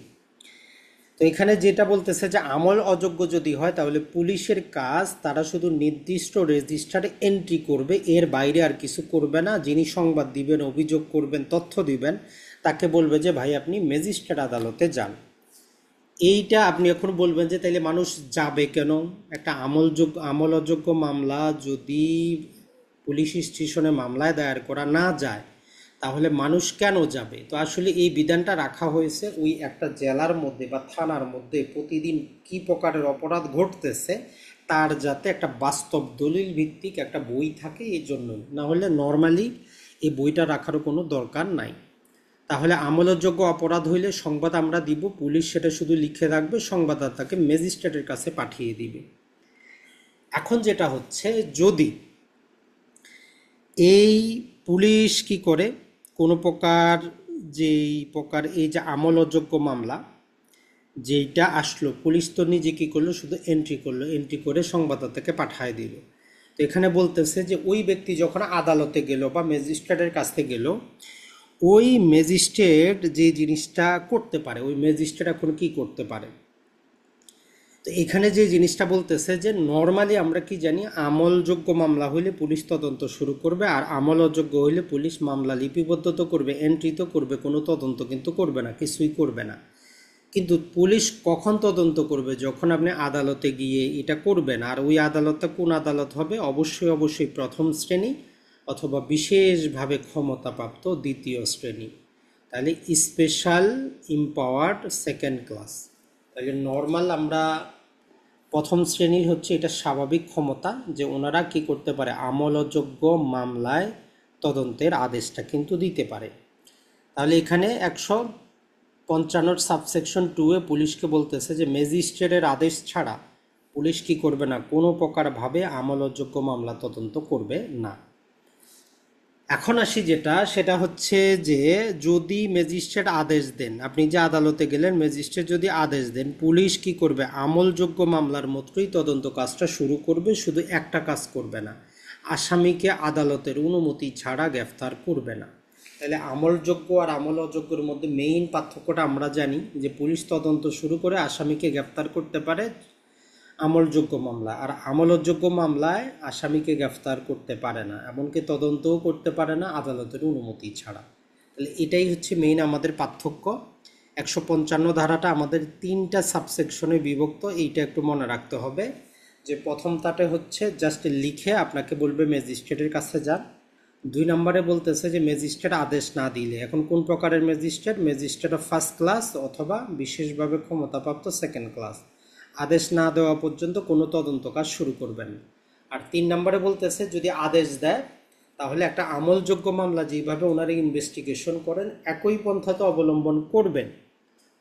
তো এখানে যেটা বলতেছে যে আমল অযোগ্য যদি হয়, তাহলে পুলিশের কাজ তারা শুধু নির্দিষ্ট রেজিস্টারে এন্ট্রি করবে, এর বাইরে আর কিছু করবে না। যিনি সংবাদ দিবেন, অভিযোগ করবেন, তথ্য দিবেন, তাকে বলবে যে ভাই আপনি ম্যাজিস্ট্রেট আদালতে যান। এইটা আপনি এখন বলবেন যে তাইলে মানুষ যাবে কেন, একটা আমল অযোগ্য মামলা যদি পুলিশ স্টেশনে মামলায় দায়ের করা না যায়, তাহলে মানুষ কেন যাবে। তো আসলে এই বিধানটা রাখা হয়েছে ওই একটা জেলার মধ্যে বা থানার মধ্যে প্রতিদিন কি প্রকারের অপরাধ ঘটতেছে তার যাতে একটা বাস্তব দলিল ভিত্তিক একটা বই থাকে, এই জন্যই। না হলে নর্মালি এই বইটা রাখারও কোনো দরকার নাই। তাহলে আমলযোগ্য অপরাধ হইলে সংবাদ আমরা দিব, পুলিশ সেটা শুধু লিখে রাখবে, সংবাদদাতাকে ম্যাজিস্ট্রেটের কাছে পাঠিয়ে দিবে। এখন যেটা হচ্ছে, যদি এই পুলিশ কি করে কোনো প্রকার যেই প্রকার এই যে আমল অযোগ্য মামলা যেইটা আসলো, পুলিশ তো নিজে কী করলো, শুধু এন্ট্রি করলো, এন্ট্রি করে সংবাদদাতাকে পাঠায় দিল। তো এখানে বলতেছে যে ওই ব্যক্তি যখন আদালতে গেল বা ম্যাজিস্ট্রেটের কাছে গেল, ওই ম্যাজিস্ট্রেট যে জিনিসটা করতে পারে, ওই ম্যাজিস্ট্রেট এখন কি করতে পারে। তো এখানে যে জিনিসটা বলতেছে যে নর্মালি আমরা কি জানি, আমলযোগ্য মামলা হইলে পুলিশ তদন্ত শুরু করবে, আর আমল অযোগ্য হইলে পুলিশ মামলা লিপিবদ্ধ তো করবে, এন্ট্রি তো করবে, কোনো তদন্ত কিন্তু করবে না, কিছুই করবে না। কিন্তু পুলিশ কখন তদন্ত করবে, যখন আপনি আদালতে গিয়ে এটা করবেন। আর ওই আদালতটা কোন আদালত হবে, অবশ্যই অবশ্যই প্রথম শ্রেণী অথবা বিশেষভাবে ক্ষমতাপ্রাপ্ত দ্বিতীয় শ্রেণী, তাহলে স্পেশাল ইম্পাওয়ার্ড সেকেন্ড ক্লাস। তাহলে নর্মাল আমরা প্রথম শ্রেণীর হচ্ছে এটা স্বাভাবিক ক্ষমতা, যে ওনারা কি করতে পারে, আমলযোগ্য মামলায় তদন্তের আদেশটা কিন্তু দিতে পারে। তাহলে এখানে 155 সাবসেকশন 2-এ পুলিশকে বলতেছে যে ম্যাজিস্ট্রেটের আদেশ ছাড়া পুলিশ কি করবে না, কোনো প্রকারভাবে আমলযোগ্য মামলা তদন্ত করবে না। এখন আসি সেটা হচ্ছে যে যদি ম্যাজিস্ট্রেট আদেশ দেন, আপনি যে আদালতে গেলেন, ম্যাজিস্ট্রেট যদি আদেশ দেন, পুলিশ কি করবে, আমলযোগ্য মামলার মতোই তদন্ত কাজটা শুরু করবে, শুধু একটা কাজ করবে না, আসামিকে আদালতের অনুমতি ছাড়া গ্রেফতার করবে না। তাহলে আমলযোগ্য আর আমল অযোগ্যের মধ্যে মেইন পার্থক্যটা আমরা জানি, যে পুলিশ তদন্ত শুরু করে আসামিকে গ্রেফতার করতে পারে আমলযোগ্য মামলা, আর আমল অযোগ্য মামলায় আসামিকে গ্রেফতার করতে পারে না, এমনকি তদন্তও করতে পারে না আদালতের অনুমতি ছাড়া। তাহলে এটাই হচ্ছে মেইন আমাদের পার্থক্য। 155 ধারাটা আমাদের 3টা সাবসেকশনে বিভক্ত, এইটা একটু মনে রাখতে হবে। যে প্রথমটাতে হচ্ছে জাস্ট লিখে আপনাকে বলবে ম্যাজিস্ট্রেটের কাছে যান। 2 নম্বরে বলতেছে যে ম্যাজিস্ট্রেট আদেশ না দিলে, এখন কোন প্রকারের magistrate, magistrate of first class অথবা বিশেষভাবে ক্ষমতাপ্রাপ্ত সেকেন্ড ক্লাস, আদেশ না দেওয়া পর্যন্ত কোনো তদন্ত কাজ শুরু করবেন না। আর 3 নম্বরে বলতেছে যদি আদেশ দেয়, তাহলে একটা আমলযোগ্য মামলা যেভাবে ওনারা ইনভেস্টিগেশন করেন একই পন্থাতে অবলম্বন করবেন,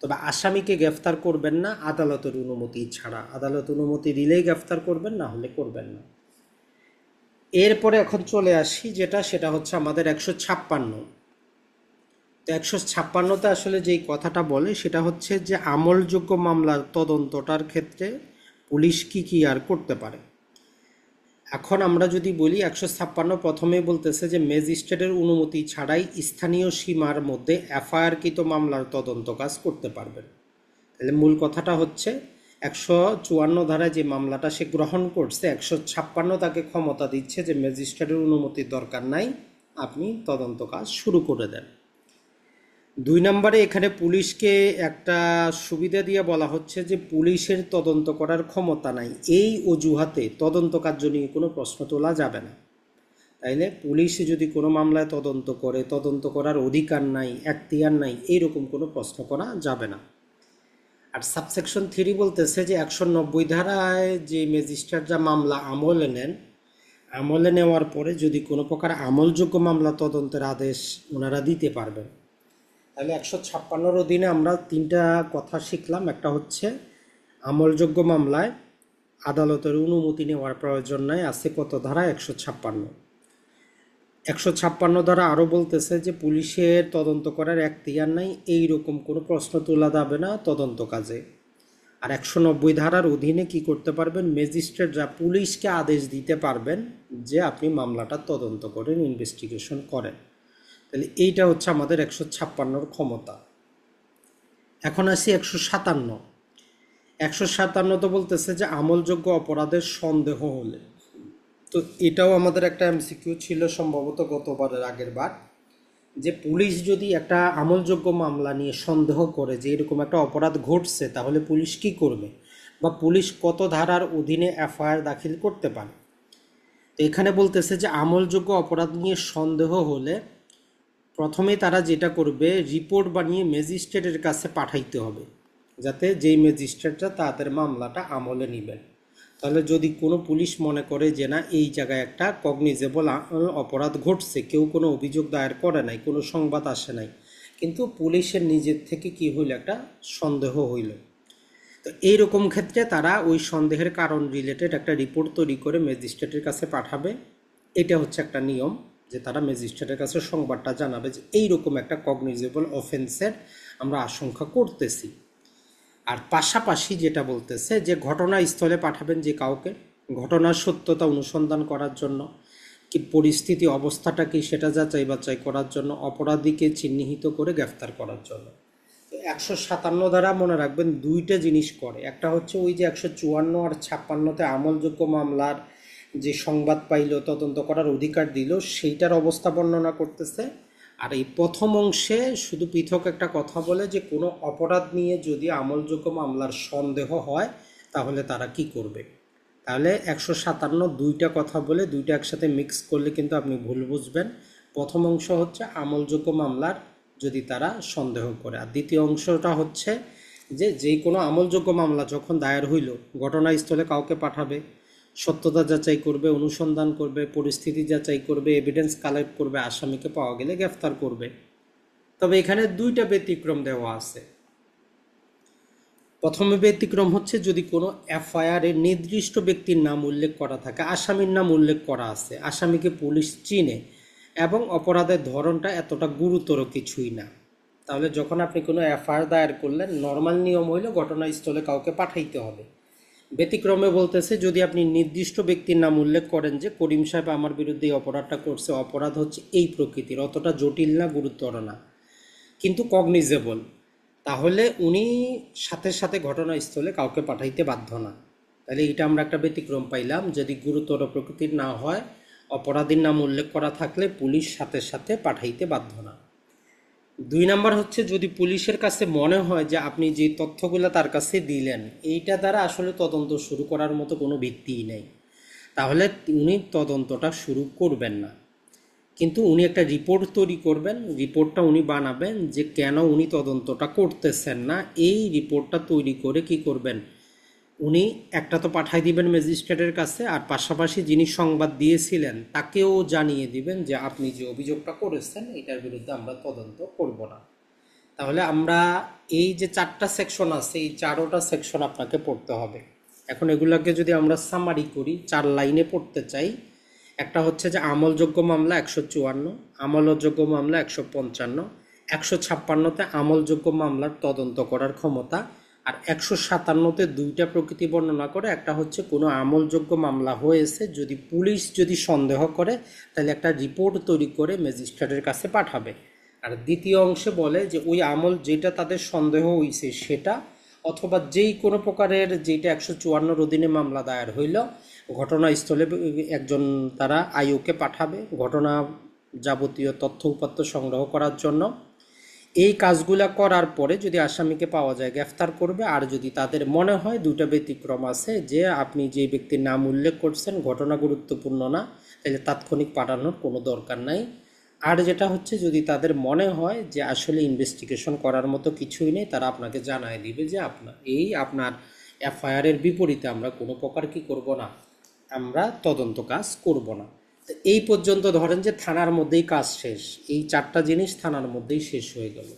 তবে আসামিকে গ্রেফতার করবেন না আদালতের অনুমতি ছাড়া, আদালত অনুমতি দিলেই গ্রেফতার করবেন, না হলে করবেন না। এরপরে এখন চলে আসি সেটা হচ্ছে আমাদের 156। তো 156তে আসলে যেই কথাটা বলে সেটা হচ্ছে যে আমলযোগ্য মামলার তদন্তটার ক্ষেত্রে পুলিশ কি আর করতে পারে। এখন আমরা যদি বলি 156 প্রথমেই বলতেছে যে ম্যাজিস্ট্রেটের অনুমতি ছাড়াই স্থানীয় সীমার মধ্যে এফআইআরকৃত মামলার তদন্ত কাজ করতে পারবেন। তাহলে মূল কথাটা হচ্ছে 154 ধারায় যে মামলাটা সে গ্রহণ করছে, 156 তাকে ক্ষমতা দিচ্ছে যে ম্যাজিস্ট্রেটের অনুমতির দরকার নাই, আপনি তদন্ত কাজ শুরু করে দেন। 2 নম্বরে এখানে পুলিশকে একটা সুবিধা দিয়ে বলা হচ্ছে যে পুলিশের তদন্ত করার ক্ষমতা নাই, এই অজুহাতে তদন্ত কার্য নিয়ে কোনো প্রশ্ন তোলা যাবে না। তাইলে পুলিশ যদি কোনো মামলায় তদন্ত করে, তদন্ত করার অধিকার নাই, এখতিয়ার নাই, এইরকম কোনো প্রশ্ন করা যাবে না। আর সাবসেকশন 3 বলতেছে যে 190 ধারায় যে ম্যাজিস্ট্রেটরা মামলা আমলে নেন, আমলে নেওয়ার পরে যদি কোনো প্রকার আমলযোগ্য মামলা তদন্তের আদেশ ওনারা দিতে পারবেন। তাহলে 156 অধীনে আমরা 3টা কথা শিখলাম। একটা হচ্ছে আমলযোগ্য মামলায় আদালতের অনুমতি নেওয়ার প্রয়োজন নাই, আছে কত ধারা, 156। 156 ধারা আরও বলতেছে যে পুলিশের তদন্ত করার এখতিয়ার নাই, এইরকম কোনো প্রশ্ন তোলা যাবে না তদন্ত কাজে। আর 190 ধারার অধীনে কি করতে পারবেন, ম্যাজিস্ট্রেটরা পুলিশকে আদেশ দিতে পারবেন যে আপনি মামলাটা তদন্ত করেন, ইনভেস্টিগেশন করেন। তাহলে এইটা হচ্ছে আমাদের 156-র ক্ষমতা। এখন আসি 157। 157 তো বলতেছে যে আমলযোগ্য অপরাধের সন্দেহ হলে, তো এটাও আমাদের একটা এমসিকিউ ছিল সম্ভবত গতবারের আগের বার, যে পুলিশ যদি একটা আমলযোগ্য মামলা নিয়ে সন্দেহ করে যে এরকম একটা অপরাধ ঘটছে, তাহলে পুলিশ কি করবে, বা পুলিশ কত ধারার অধীনে এফআইআর দাখিল করতে পারে। তো এখানে বলতেছে যে আমলযোগ্য অপরাধ নিয়ে সন্দেহ হলে প্রথমে তারা যেটা করবে, রিপোর্ট বানিয়ে ম্যাজিস্ট্রেটের কাছে পাঠাইতে হবে, যাতে যেই ম্যাজিস্ট্রেটরা তাদের মামলাটা আমলে নেবেন। তাহলে যদি কোনো পুলিশ মনে করে যে না, এই জায়গায় একটা কগনিজেবল অপরাধ ঘটছে, কেউ কোনো অভিযোগ দায়ের করে নাই, কোনো সংবাদ আসে নাই, কিন্তু পুলিশের নিজের থেকে কি হইল, একটা সন্দেহ হইল, তো এইরকম ক্ষেত্রে তারা ওই সন্দেহের কারণ রিলেটেড একটা রিপোর্ট তৈরি করে ম্যাজিস্ট্রেটের কাছে পাঠাবে। এটা হচ্ছে একটা নিয়ম, যে তারা ম্যাজিস্ট্রেটের কাছে সংবাদটা জানাবে যে এইরকম একটা কগনিজেবল অফেন্সের আমরা আশঙ্কা করতেছি। আর পাশাপাশি যেটা বলতেছে যে ঘটনাস্থলে পাঠাবেন যে কাউকে ঘটনার সত্যতা অনুসন্ধান করার জন্য, কি পরিস্থিতি অবস্থাটা কি সেটা যাচাই বাছাই করার জন্য, অপরাধীকে চিহ্নিত করে গ্রেফতার করার জন্য। তো 157 দ্বারা মনে রাখবেন দুইটা জিনিস করে, একটা হচ্ছে ওই যে 154 আর 56তে আমলযোগ্য মামলার যে সংবাদ পাইল তদন্ত করার অধিকার দিল সেইটার অবস্থা বর্ণনা করতেছে। আর এই প্রথম অংশে শুধু পৃথক একটা কথা বলে যে কোনো অপরাধ নিয়ে যদি আমলযোগ্য মামলার সন্দেহ হয় তাহলে তারা কি করবে। তাহলে 157 দুইটা কথা বলে দুইটা একসাথে মিক্স করলে কিন্তু আপনি ভুল বুঝবেন। প্রথম অংশ হচ্ছে আমলযোগ্য মামলার যদি তারা সন্দেহ করে, আর দ্বিতীয় অংশটা হচ্ছে যে যেই কোনো আমলযোগ্য মামলা যখন দায়ের হইল ঘটনাস্থলে কাউকে পাঠাবে, সত্যতা যাচাই করবে, অনুসন্ধান করবে, পরিস্থিতি যাচাই করবে, এভিডেন্স কালেক্ট করবে, আসামিকে পাওয়া গেলে গ্রেফতার করবে। তবে এখানে দুইটা ব্যতিক্রম দেওয়া আছে। প্রথমে ব্যতিক্রম হচ্ছে যদি কোনো এফআইআরে নির্দিষ্ট ব্যক্তির নাম উল্লেখ করা থাকে, আসামির নাম উল্লেখ করা আছে, আসামিকে পুলিশ চিনে এবং অপরাধের ধরনটা এতটা গুরুতর কিছুই না, তাহলে যখন আপনি কোনো এফআইআর দায়ের করলেন নর্মাল নিয়ম হইল ঘটনাস্থলে কাউকে পাঠাইতে হবে। ব্যতিক্রমে বলতেছে যদি আপনি নির্দিষ্ট ব্যক্তির নাম উল্লেখ করেন যে করিম সাহেব আমার বিরুদ্ধে এই অপরাধটা করছে, অপরাধ হচ্ছে এই প্রকৃতির, অতটা জটিল না, গুরুতর না, কিন্তু কগনিজেবল, তাহলে উনি সাথে সাথে ঘটনাস্থলে কাউকে পাঠাইতে বাধ্য না। তাহলে এটা আমরা একটা ব্যতিক্রম পাইলাম, যদি গুরুতর প্রকৃতির না হয়, অপরাধীর নাম উল্লেখ করা থাকলে পুলিশ সাথে সাথে পাঠাইতে বাধ্য না। 2 নাম্বার হচ্ছে যদি পুলিশের কাছে মনে হয় যে আপনি যে তথ্যগুলো তার কাছে দিলেন এইটা দ্বারা আসলে তদন্ত শুরু করার মতো কোনো ভিত্তিই নেই, তাহলে উনি তদন্তটা শুরু করবেন না। কিন্তু উনি একটা রিপোর্ট তৈরি করবেন, রিপোর্টটা উনি বানাবেন যে কেন উনি তদন্তটা করতেছেন না। এই রিপোর্টটা তৈরি করে কি করবেন, উনি একটা তো পাঠাই দিবেন ম্যাজিস্ট্রেটের কাছে, আর পাশাপাশি যিনি সংবাদ দিয়েছিলেন তাকেও জানিয়ে দিবেন যে আপনি যে অভিযোগটা করেছেন এটার বিরুদ্ধে আমরা তদন্ত করব না। তাহলে আমরা এই যে 4টা সেকশন আছে এই 4টা সেকশন আপনাকে পড়তে হবে। এখন এগুলোকে যদি আমরা সামারি করি 4 লাইনে পড়তে চাই, একটা হচ্ছে যে আমলযোগ্য মামলা 154, আমলযোগ্য মামলা 155, 156তে আমলযোগ্য মামলার তদন্ত করার ক্ষমতা, আর 157তে দুইটা প্রকৃতি বর্ণনা করে, একটা হচ্ছে কোনো আমলযোগ্য মামলা হয়েছে যদি পুলিশ যদি সন্দেহ করে তাহলে একটা রিপোর্ট তৈরি করে ম্যাজিস্ট্রেটের কাছে পাঠাবে, আর দ্বিতীয় অংশে বলে যে ওই আমল যেটা তাদের সন্দেহ হয়েছে সেটা, অথবা যেই কোনো প্রকারের যেটা 154 অধীনে মামলা দায়ের হইল ঘটনাস্থলে একজন তারা আইওকে পাঠাবে ঘটনা যাবতীয় তথ্য উপাত্ত সংগ্রহ করার জন্য। এই কাজগুলা করার পরে যদি আসামিকে পাওয়া যায় গ্রেফতার করবে, আর যদি তাদের মনে হয় দুটো ব্যতিক্রম আছে যে আপনি যে ব্যক্তির নাম উল্লেখ করছেন ঘটনা গুরুত্বপূর্ণ না তাহলে তাৎক্ষণিক পাঠানোর কোনো দরকার নাই। আর যেটা হচ্ছে যদি তাদের মনে হয় যে আসলে ইনভেস্টিগেশন করার মতো কিছুই নেই তারা আপনাকে জানায় দিবে যে আপনার এফআইআরের বিপরীতে আমরা কোনো প্রকার কি করব না, আমরা তদন্ত কাজ করব না। তো এই পর্যন্ত ধরেন যে থানার মধ্যেই কাজ শেষ, এই 4টা জিনিস থানার মধ্যেই শেষ হয়ে গেল।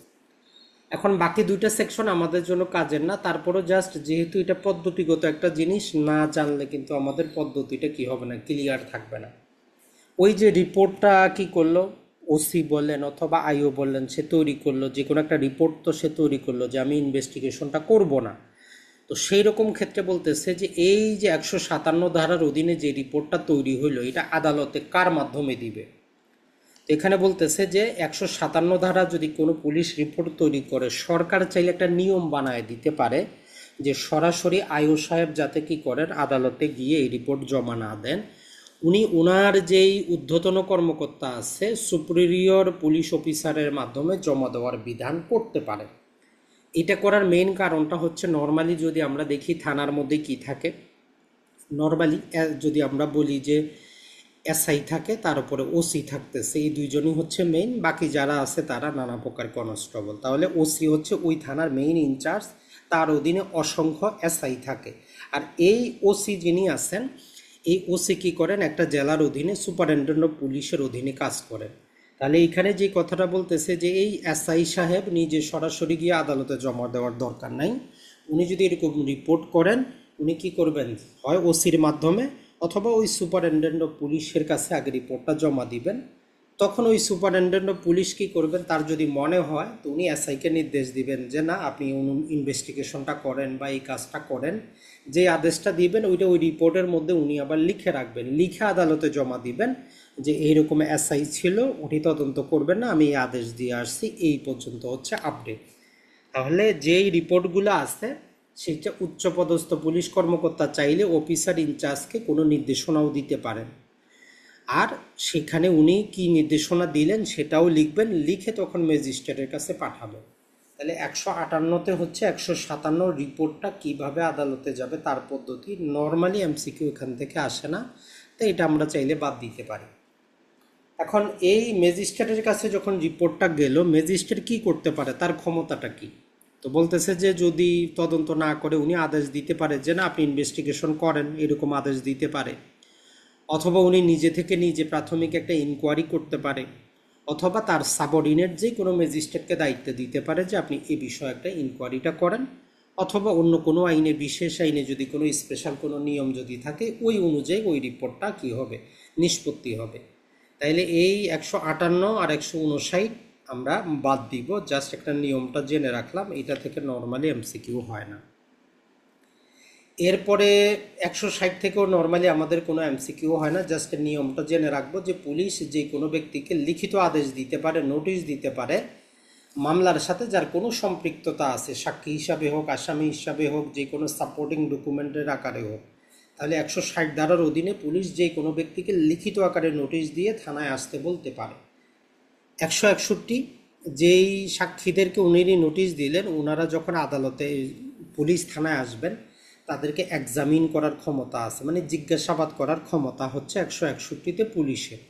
এখন বাকি 2টা সেকশন আমাদের জন্য কাজের না, তারপরও জাস্ট যেহেতু এটা পদ্ধতিগত একটা জিনিস, না জানলে কিন্তু আমাদের পদ্ধতিটা কি হবে না, ক্লিয়ার থাকবে না। ওই যে রিপোর্টটা কি করলো, ওসি বললেন অথবা আইও বললেন, সে তৈরি করলো যে কোনো একটা রিপোর্ট, তো সে তৈরি করলো যে আমি ইনভেস্টিগেশনটা করব না। তো সেই রকম ক্ষেত্রে বলতেছে যে এই যে 157 ধারার অধীনে যে রিপোর্টটা তৈরি হইলো এটা আদালতে কার মাধ্যমে দিবে। তো এখানে বলতেছে যে 157 ধারা যদি কোনো পুলিশ রিপোর্ট তৈরি করে সরকার চাইলে একটা নিয়ম বানায় দিতে পারে যে সরাসরি আইও সাহেব যাতে কি করেন আদালতে গিয়ে এই রিপোর্ট জমা না দেন, উনি ওনার যেই ঊর্ধ্বতন কর্মকর্তা আছে সুপিরিয়র পুলিশ অফিসারের মাধ্যমে জমা দেওয়ার বিধান করতে পারে। এটা করার মেইন কারণটা হচ্ছে নর্মালি যদি আমরা দেখি থানার মধ্যে কি থাকে, নর্মালি যদি আমরা বলি যে এসআই থাকে তার উপরে ওসি থাকতেছে, এই দুইজনই হচ্ছে মেইন, বাকি যারা আছে তারা নানা প্রকার কনস্টেবল। তাহলে ওসি হচ্ছে ওই থানার মেইন ইনচার্জ, তার অধীনে অসংখ্য এসআই থাকে। আর এই ওসি যিনি আছেন এই ওসি কী করেন, একটা জেলার অধীনে সুপারিনটেন্ডেন্ট অফ পুলিশের অধীনে কাজ করেন। তাহলে এইখানে যে কথাটা বলতেছে যে এই এসআই সাহেব নিজে সরাসরি গিয়ে আদালতে জমা দেওয়ার দরকার নাই, উনি যদি এরকম রিপোর্ট করেন উনি কি করবেন, হয় ওসির মাধ্যমে অথবা ওই সুপারিনটেন্ডেন্ট অফ পুলিশের কাছে আগে রিপোর্টটা জমা দিবেন, তখন ওই সুপারিনটেন্ডেন্ট অফ পুলিশ কী করবেন, তার যদি মনে হয় তো উনি এসআইকে নির্দেশ দিবেন যে না আপনি ইনভেস্টিগেশনটা করেন বা এই কাজটা করেন। যে আদেশটা দিবেন ওইটা ওই রিপোর্টের মধ্যে উনি আবার লিখে রাখবেন, লিখে আদালতে জমা দিবেন যে এইরকম এসআই ছিল, উনি তদন্ত করবেন না, আমি এই আদেশ দিয়ে আসছি, এই পর্যন্ত হচ্ছে আপডেট। তাহলে যেই রিপোর্টগুলো আছে সেটা উচ্চপদস্থ পুলিশ কর্মকর্তা চাইলে অফিসার ইনচার্জকে কোনো নির্দেশনাও দিতে পারেন। আর সেখানে উনি কি নির্দেশনা দিলেন সেটাও লিখবেন, লিখে তখন ম্যাজিস্ট্রেটের কাছে পাঠাবেন। তাহলে 158-তে হচ্ছে 157 রিপোর্টটা কিভাবে আদালতে যাবে তার পদ্ধতি। নর্মালি এমসিকিউ এখান থেকে আসে না, তো এটা আমরা চাইলে বাদ দিতে পারি। এখন এই ম্যাজিস্ট্রেটের কাছে যখন রিপোর্টটা গেল, ম্যাজিস্ট্রেট কি করতে পারে, তার ক্ষমতাটা কি? তো বলতেছে যে যদি তদন্ত না করে উনি আদেশ দিতে পারে যে না আপনি ইনভেস্টিগেশন করেন, এরকম আদেশ দিতে পারে। অথবা উনি নিজে থেকে নিজে প্রাথমিক একটা ইনকোয়ারি করতে পারে, অথবা তার সাবঅর্ডিনেট যে কোনো ম্যাজিস্ট্রেটকে দায়িত্ব দিতে পারে যে আপনি এই বিষয়ে একটা ইনকোয়ারিটা করেন, অথবা অন্য কোনো আইনে, বিশেষ আইনে যদি কোনো স্পেশাল কোনো নিয়ম যদি থাকে ওই অনুযায়ী ওই রিপোর্টটা কী হবে, নিষ্পত্তি হবে। তাইলে এই 158 আর 159 আমরা বাদ দিব, জাস্ট একটা নিয়মটা জেনে রাখলাম, এটা থেকে নর্মালি এমসিকিউ হয় না। এরপরে 160 থেকেও নর্মালি আমাদের কোনো এমসিকিউ হয় না, জাস্ট নিয়মটা জেনে রাখবো যে পুলিশ যে কোনো ব্যক্তিকে লিখিত আদেশ দিতে পারে, নোটিশ দিতে পারে মামলার সাথে যার কোনো সম্পৃক্ততা আছে, সাক্ষী হিসাবে হোক, আসামি হিসাবে হোক, যে কোনো সাপোর্টিং ডকুমেন্টের আকারে হোক। তাহলে 160 ধারার অধীনে পুলিশ যে কোনো ব্যক্তিকে লিখিত আকারে নোটিশ দিয়ে থানায় আসতে বলতে পারে। 161 যেই সাক্ষীদেরকে উনি নোটিশ দিলেন, ওনারা যখন আদালতে পুলিশ থানায় আসবেন তাদেরকে এক্সামিন করার ক্ষমতা আছে, মানে জিজ্ঞাসাবাদ করার ক্ষমতা হচ্ছে 161-তে পুলিশের।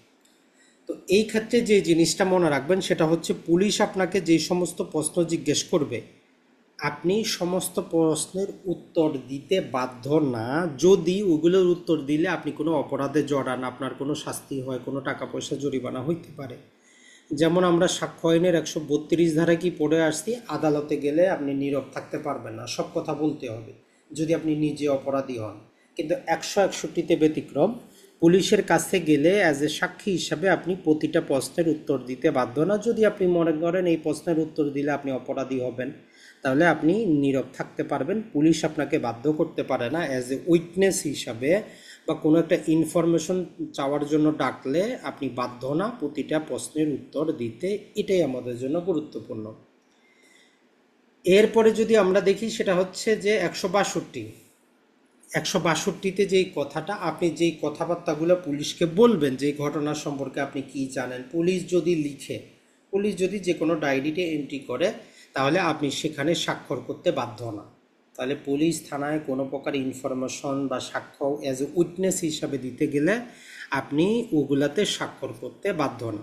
তো এই ক্ষেত্রে যে জিনিসটা মনে রাখবেন সেটা হচ্ছে পুলিশ আপনাকে যে সমস্ত প্রশ্ন জিজ্ঞেস করবে আপনি সমস্ত প্রশ্নের উত্তর দিতে বাধ্য না, যদি ওগুলোর উত্তর দিলে আপনি কোনো অপরাধে জড়ান, আপনার কোনো শাস্তি হয়, কোনো টাকা পয়সা জরিমানা হইতে পারে। যেমন আমরা সাক্ষ্য আইনের 132 ধারা কি পড়ে আসছি, আদালতে গেলে আপনি নীরব থাকতে পারবেন না, সব কথা বলতে হবে যদি আপনি নিজে অপরাধী হন। কিন্তু 161-তে ব্যতিক্রম, পুলিশের কাছে গেলে অ্যাজ এ সাক্ষী হিসাবে আপনি প্রতিটা প্রশ্নের উত্তর দিতে বাধ্য না। যদি আপনি মনে করেন এই প্রশ্নের উত্তর দিলে আপনি অপরাধী হবেন তাহলে আপনি নীরব থাকতে পারবেন, পুলিশ আপনাকে বাধ্য করতে পারে না। অ্যাজ এ উইটনেস হিসাবে বা কোনো একটা ইনফরমেশন চাওয়ার জন্য ডাকলে আপনি বাধ্য না প্রতিটা প্রশ্নের উত্তর দিতে, এটাই আমাদের জন্য গুরুত্বপূর্ণ। এরপরে যদি আমরা দেখি সেটা হচ্ছে যে 162তে যেই কথাটা, আপনি যেই কথাবার্তাগুলো পুলিশকে বলবেন যেই ঘটনা সম্পর্কে আপনি কি জানেন, পুলিশ যদি লিখে, পুলিশ যদি যে কোনো ডায়েরিতে এন্ট্রি করে তাহলে আপনি সেখানে স্বাক্ষর করতে বাধ্য না। তাহলে পুলিশ থানায় কোনো প্রকার ইনফরমেশন বা সাক্ষ্য অ্যাজ এ উইটনেস হিসাবে দিতে গেলে আপনি ওগুলাতে স্বাক্ষর করতে বাধ্য না।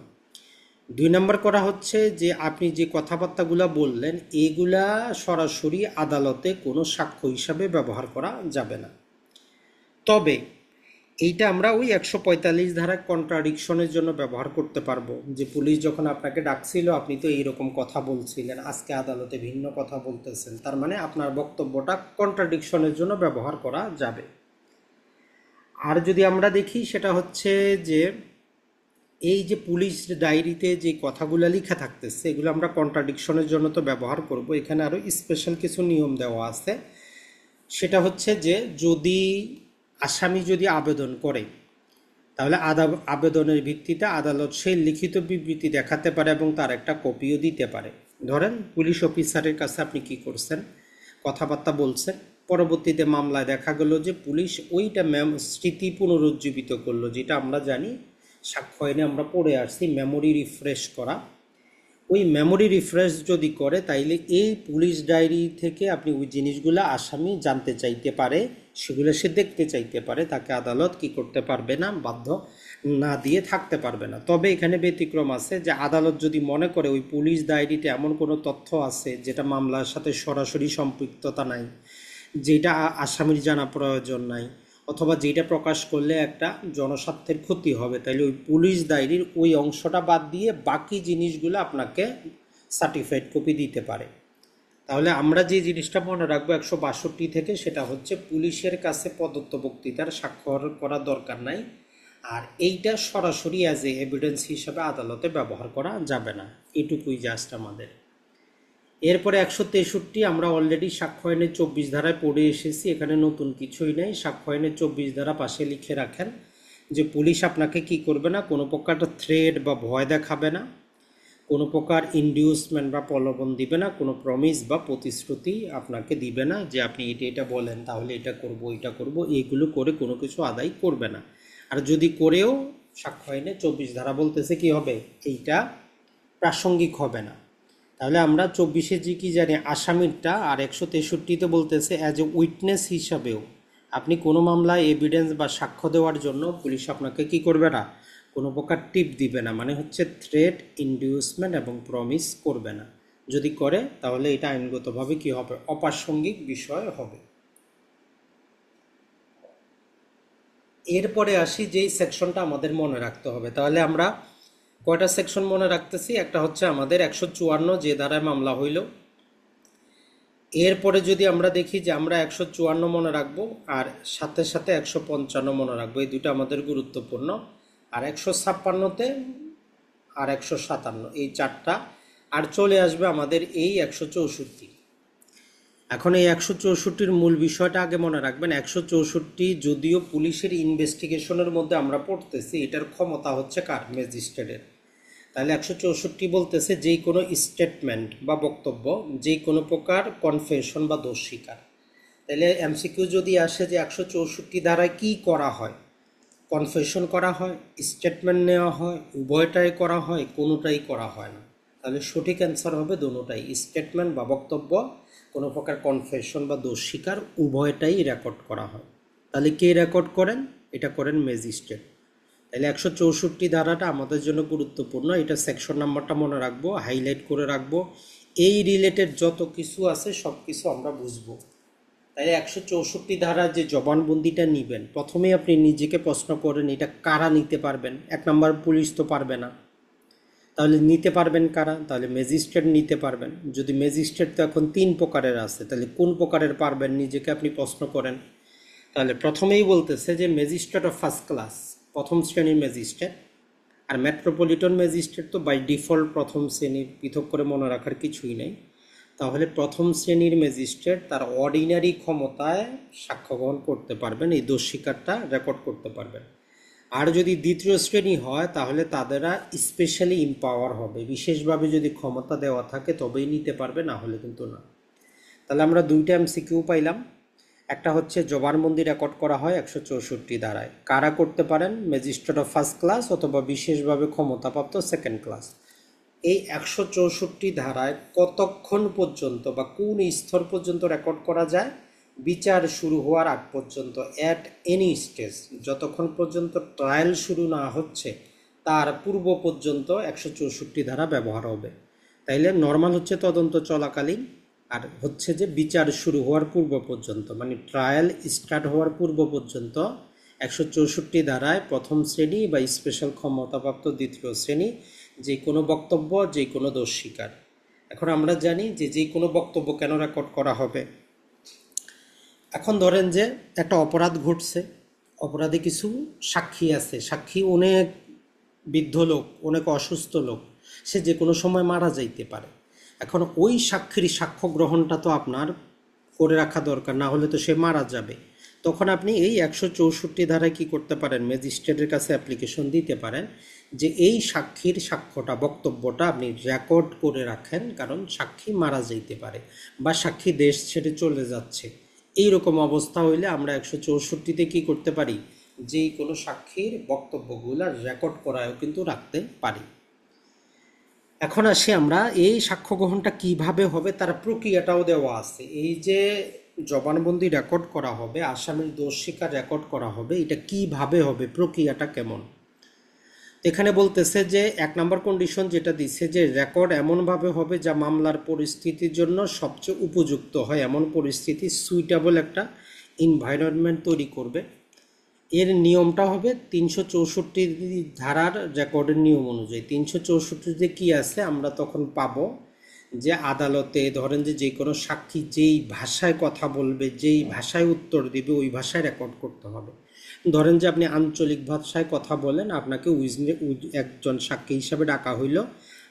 2 নম্বর করা হচ্ছে যে আপনি যে কথাবার্তাগুলো বললেন এগুলা সরাসরি আদালতে কোনো সাক্ষ্য হিসাবে ব্যবহার করা যাবে না। তবে এইটা আমরা ওই 145 ধারা কন্ট্রাডিকশনের জন্য ব্যবহার করতে পারবো, যে পুলিশ যখন আপনাকে ডাকছিল আপনি তো এইরকম কথা বলছিলেন, আজকে আদালতে ভিন্ন কথা বলতেছেন, তার মানে আপনার বক্তব্যটা কন্ট্রাডিকশনের জন্য ব্যবহার করা যাবে। আর যদি আমরা দেখি সেটা হচ্ছে যে এই যে পুলিশ ডায়েরিতে যে কথাগুলো লেখা থাকতেছে এগুলো আমরা কন্ট্রাডিকশনের জন্য তো ব্যবহার করব। এখানে আরও স্পেশাল কিছু নিয়ম দেওয়া আছে, সেটা হচ্ছে যে যদি আসামি যদি আবেদন করে তাহলে আবেদনের ভিত্তিতে আদালত সেই লিখিত বিবৃতি দেখাতে পারে এবং তার একটা কপিও দিতে পারে। ধরেন পুলিশ অফিসারের কাছে আপনি কি করছেন, কথাবার্তা বলছেন, পরবর্তীতে মামলায় দেখা গেল যে পুলিশ ওইটা স্মৃতি পুনরুজ্জীবিত করলো, যেটা আমরা জানি সাক্ষ্য আইনে আমরা পড়ে আসছি মেমোরি রিফ্রেশ করা। ওই মেমোরি রিফ্রেশ যদি করে তাইলে এই পুলিশ ডায়েরি থেকে আপনি ওই জিনিসগুলো আসামি জানতে চাইতে পারে, সেগুলো সে দেখতে চাইতে পারে, তাকে আদালত কি করতে পারবে না, বাধ্য না দিয়ে থাকতে পারবে না। তবে এখানে ব্যতিক্রম আছে যে আদালত যদি মনে করে ওই পুলিশ ডায়েরিতে এমন কোনো তথ্য আছে যেটা মামলার সাথে সরাসরি সম্পৃক্ততা নাই, যেটা আসামির জানা প্রয়োজন নাই, অথবা যেটা প্রকাশ করলে একটা জনস্বার্থের ক্ষতি হবে, তাহলে ওই পুলিশ ডায়েরির ওই অংশটা বাদ দিয়ে বাকি জিনিসগুলো আপনাকে সার্টিফাইড কপি দিতে পারে। তাহলে আমরা যে জিনিসটা মনে রাখবো 162 থেকে সেটা হচ্ছে পুলিশের কাছে প্রদত্ত বক্তৃতার স্বাক্ষর করার দরকার নাই, আর এইটা সরাসরি অ্যাজ এ এভিডেন্স হিসাবে আদালতে ব্যবহার করা যাবে না। এটুকুই জাস্ট আমাদের। এরপরে 163 আমরা অলরেডি সাক্ষ্য আইনের 24 ধারায় পড়ে এসেছি, এখানে নতুন কিছুই নেই। সাক্ষ্য আইনের 24 ধারা পাশে লিখে রাখেন যে পুলিশ আপনাকে কি করবে না, কোনো প্রকার থ্রেট বা ভয় দেখাবে না, কোনো প্রকার ইনডিউসমেন্ট বা প্রলোভন দিবে না, কোনো প্রমিস বা প্রতিশ্রুতি আপনাকে দিবে না যে আপনি এটা বলেন তাহলে এটা করব, এইগুলো করে কোনো কিছু আদায় করবে না। আর যদি করেও সাক্ষ্য আইনে 24 ধারা বলতেছে কি হবে, এইটা প্রাসঙ্গিক হবে না। তাহলে আমরা 24-এ যে কি জানি আসামিরটা, আর 163-তে বলতেছে অ্যাজ এ উইটনেস হিসাবেও আপনি কোনো মামলায় এভিডেন্স বা সাক্ষ্য দেওয়ার জন্য পুলিশ আপনাকে কি করবে না, কোনো প্রকার টিপ দিবে না, মানে হচ্ছে থ্রেট, ইনডিউসমেন্ট এবং প্রমিস করবে না। যদি করে তাহলে এটা আইনগতভাবে কি হবে, অপ্রাসঙ্গিক বিষয় হবে। এরপরে আসি যেই সেকশনটা আমাদের মনে রাখতে হবে। তাহলে আমরা কয়টা সেকশন মনে রাখতেছি, একটা হচ্ছে আমাদের 154 যে ধারায় মামলা হইল। এরপরে যদি আমরা দেখি যে আমরা 154 মনে রাখবো আর সাথে সাথে 155 মনে রাখবো, এই দুটো আমাদের গুরুত্বপূর্ণ। আর 156-তে আর 157, এই চারটা। আর চলে আসবে আমাদের এই 164। এখন এই 164-র মূল বিষয়টা আগে মনে রাখবেন। 164 যদিও পুলিশের ইনভেস্টিগেশনের মধ্যে আমরা পড়তেছি, এটার ক্ষমতা হচ্ছে কার, ম্যাজিস্ট্রেটের। তাহলে 164 বলতেছে যেই কোনো স্টেটমেন্ট বা বক্তব্য, যেই কোনো প্রকার কনফেশন বা দোষ স্বীকার। তাহলে এমসিকিউ যদি আসে যে 164 ধারায় কি করা হয়, কনফেশন করা হয়, স্টেটমেন্ট নেওয়া হয়, উভয়টাই করা হয়, কোনোটাই করা হয় না, তাহলে সঠিক অ্যান্সার হবে দোনোটাই। স্টেটমেন্ট বা বক্তব্য, কোনো প্রকার কনফেশন বা দোষ স্বীকার, উভয়টাই রেকর্ড করা হয়। তাহলে কে রেকর্ড করেন, এটা করেন ম্যাজিস্ট্রেট। তাহলে 164 ধারাটা আমাদের জন্য গুরুত্বপূর্ণ, এটা সেকশন নাম্বারটা মনে রাখবো, হাইলাইট করে রাখবো। এই রিলেটেড যত কিছু আছে সব কিছু আমরা বুঝবো। তাই 164 ধারার যে জবানবন্দিটা নিবেন, প্রথমেই আপনি নিজেকে প্রশ্ন করেন এটা কারা নিতে পারবেন। 1 নম্বর, পুলিশ তো পারবে না, তাহলে নিতে পারবেন কারা, তাহলে ম্যাজিস্ট্রেট নিতে পারবেন। যদি ম্যাজিস্ট্রেট তো এখন 3 প্রকারের আছে, তাহলে কোন প্রকারের পারবেন নিজেকে আপনি প্রশ্ন করেন। তাহলে প্রথমেই বলতেছে যে ম্যাজিস্ট্রেট অফ ফার্স্ট ক্লাস, প্রথম শ্রেণীর ম্যাজিস্ট্রেট। আর মেট্রোপলিটন ম্যাজিস্ট্রেট তো বাই ডিফল্ট প্রথম শ্রেণীর, পৃথক করে মনে রাখার কিছুই নেই। তাহলে প্রথম শ্রেণীর ম্যাজিস্ট্রেট তার অর্ডিনারি ক্ষমতায় সাক্ষ্য গ্রহণ করতে পারবেন, এই দোষ স্বীকারটা রেকর্ড করতে পারবেন। আর যদি দ্বিতীয় শ্রেণী হয় তাহলে তাদেরা স্পেশালি ইম্পাওয়ার হবে, বিশেষভাবে যদি ক্ষমতা দেওয়া থাকে তবেই নিতে পারবে, না হলে কিন্তু না। তাহলে আমরা দুইটা এমসিকিউ পাইলাম। একটা হচ্ছে জবানবন্দি রেকর্ড করা হয় 164 ধারায়, কারা করতে পারেন, ম্যাজিস্ট্রেট অফ ফার্স্ট ক্লাস অথবা বিশেষভাবে ক্ষমতাপ্রাপ্ত সেকেন্ড ক্লাস। এই 164 ধারায় কতক্ষণ পর্যন্ত বা কোন স্তর পর্যন্ত রেকর্ড করা যায়, বিচার শুরু হওয়ার আগ পর্যন্ত, অ্যাট এনি স্টেজ, যতক্ষণ পর্যন্ত ট্রায়াল শুরু না হচ্ছে তার পূর্ব পর্যন্ত 164 ধারা ব্যবহার হবে। তাইলে নর্মাল হচ্ছে তদন্ত চলাকালীন, আর হচ্ছে যে বিচার শুরু হওয়ার পূর্ব পর্যন্ত, মানে ট্রায়াল স্টার্ট হওয়ার পূর্ব পর্যন্ত 164 ধারায় প্রথম শ্রেণী বা স্পেশাল ক্ষমতাপ্রাপ্ত দ্বিতীয় শ্রেণী যে কোনো বক্তব্য, যে কোনো দোষ স্বীকার। এখন আমরা জানি যে যে কোনো বক্তব্য কেন রেকর্ড করা হবে। এখন ধরেন যে একটা অপরাধ ঘটছে, অপরাধে কিছু সাক্ষী আছে, সাক্ষী অনেক বৃদ্ধ লোক, অনেক অসুস্থ লোক, সে যে কোনো সময় মারা যাইতে পারে। এখন ওই সাক্ষীর সাক্ষ্য গ্রহণটা তো আপনার করে রাখা দরকার, না হলে তো সে মারা যাবে। তখন আপনি এই 164 ধারায় কী করতে পারেন, ম্যাজিস্ট্রেটের কাছে অ্যাপ্লিকেশন দিতে পারেন যে এই সাক্ষীর সাক্ষ্যটা, বক্তব্যটা আপনি রেকর্ড করে রাখেন, কারণ সাক্ষী মারা যাইতে পারে বা সাক্ষী দেশ ছেড়ে চলে যাচ্ছে। এই রকম অবস্থা হইলে আমরা 164-তে কী করতে পারি, যেই কোনো সাক্ষীর বক্তব্যগুলো রেকর্ড করায়ও কিন্তু রাখতে পারি। এখন আসি আমরা এই সাক্ষ্য গ্রহণটা কিভাবে হবে তার প্রক্রিয়াটাও দেওয়া আছে। এই যে জবানবন্দি রেকর্ড করা হবে, আসামির দোষ স্বীকার রেকর্ড করা হবে, এটা কিভাবে হবে, প্রক্রিয়াটা কেমন। এখানে বলতেছে যে 1 নম্বর কন্ডিশন যেটা দিচ্ছে যে রেকর্ড এমনভাবে হবে যা মামলার পরিস্থিতির জন্য সবচেয়ে উপযুক্ত হয়, এমন পরিস্থিতি, সুইটেবল একটা এনভায়রনমেন্ট তৈরি করবে। এর নিয়মটা হবে 364 ধারার রেকর্ডের নিয়ম অনুযায়ী। 364-তে কী আছে আমরা তখন পাবো যে আদালতে ধরেন যে কোনো সাক্ষী যেই ভাষায় কথা বলবে, যেই ভাষায় উত্তর দিবে, ওই ভাষায় রেকর্ড করতে হবে। ধরেন যে আপনি আঞ্চলিক ভাষায় কথা বলেন, আপনাকে একজন সাক্ষী হিসাবে ডাকা হইল।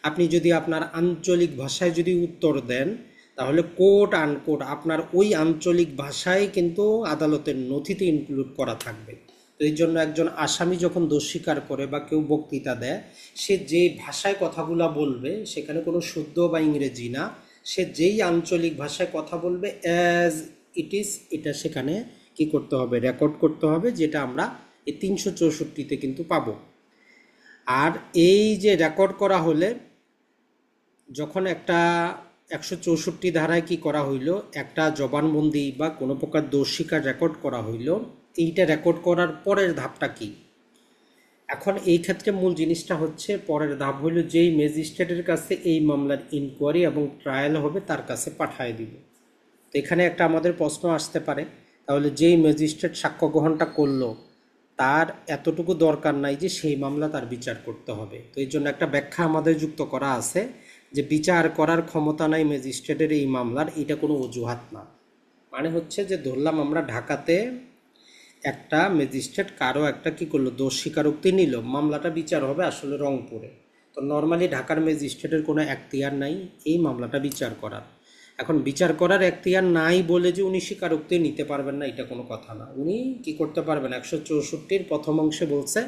আপনি যদি আপনার আঞ্চলিক ভাষায় যদি উত্তর দেন, তাহলে কোট আনকোট আপনার ওই আঞ্চলিক ভাষায় কিন্তু আদালতের নথিতে ইনক্লুড করা থাকবে। তো এই জন্য একজন আসামি যখন দোষ স্বীকার করে বা কেউ বক্তৃতা দেয়, সে যে ভাষায় কথাগুলো বলবে সেখানে কোনো শুদ্ধ বা ইংরেজি না, সে যেই আঞ্চলিক ভাষায় কথা বলবে অ্যাজ ইট ইজ, এটা সেখানে কি করতে হবে, রেকর্ড করতে হবে, যেটা আমরা এই 364-তে কিন্তু পাবো। আর এই যে রেকর্ড করা হলে, যখন একটা 164 ধারায় কি করা হইল, একটা জবানবন্দি বা কোনো প্রকার দোষ স্বীকার রেকর্ড করা হইল, এইটা রেকর্ড করার পরের ধাপটা কি? এখন এই ক্ষেত্রে মূল জিনিসটা হচ্ছে, পরের ধাপ হইল যেই ম্যাজিস্ট্রেটের কাছে এই মামলার ইনকোয়ারি এবং ট্রায়াল হবে তার কাছে পাঠায় দিব। তো এখানে একটা আমাদের প্রশ্ন আসতে পারে, তাহলে যেই ম্যাজিস্ট্রেট সাক্ষ্য গ্রহণটা করলো তার এতটুকু দরকার নাই যে সেই মামলা তার বিচার করতে হবে। তো এই জন্য একটা ব্যাখ্যা আমাদের যুক্ত করা আছে যে বিচার করার ক্ষমতা নাই ম্যাজিস্ট্রেটের এই মামলার, এটা কোনো অজুহাত না। মানে হচ্ছে যে ধরলাম আমরা ঢাকাতে একটা ম্যাজিস্ট্রেট কারো একটা কি করলো, দোষ স্বীকারোক্তি নিল, মামলাটা বিচার হবে আসলে রংপুরে। তো নর্মালি ঢাকার ম্যাজিস্ট্রেটের কোনো এখতিয়ার নাই এই মামলাটা বিচার করার। এখন বিচার করার এখতিয়ার নাই বলে যে উনি স্বীকারোক্তি নিতে পারবেন না, এটা কোনো কথা না। উনি কি করতে পারবেন, 164-র প্রথম অংশে বলছে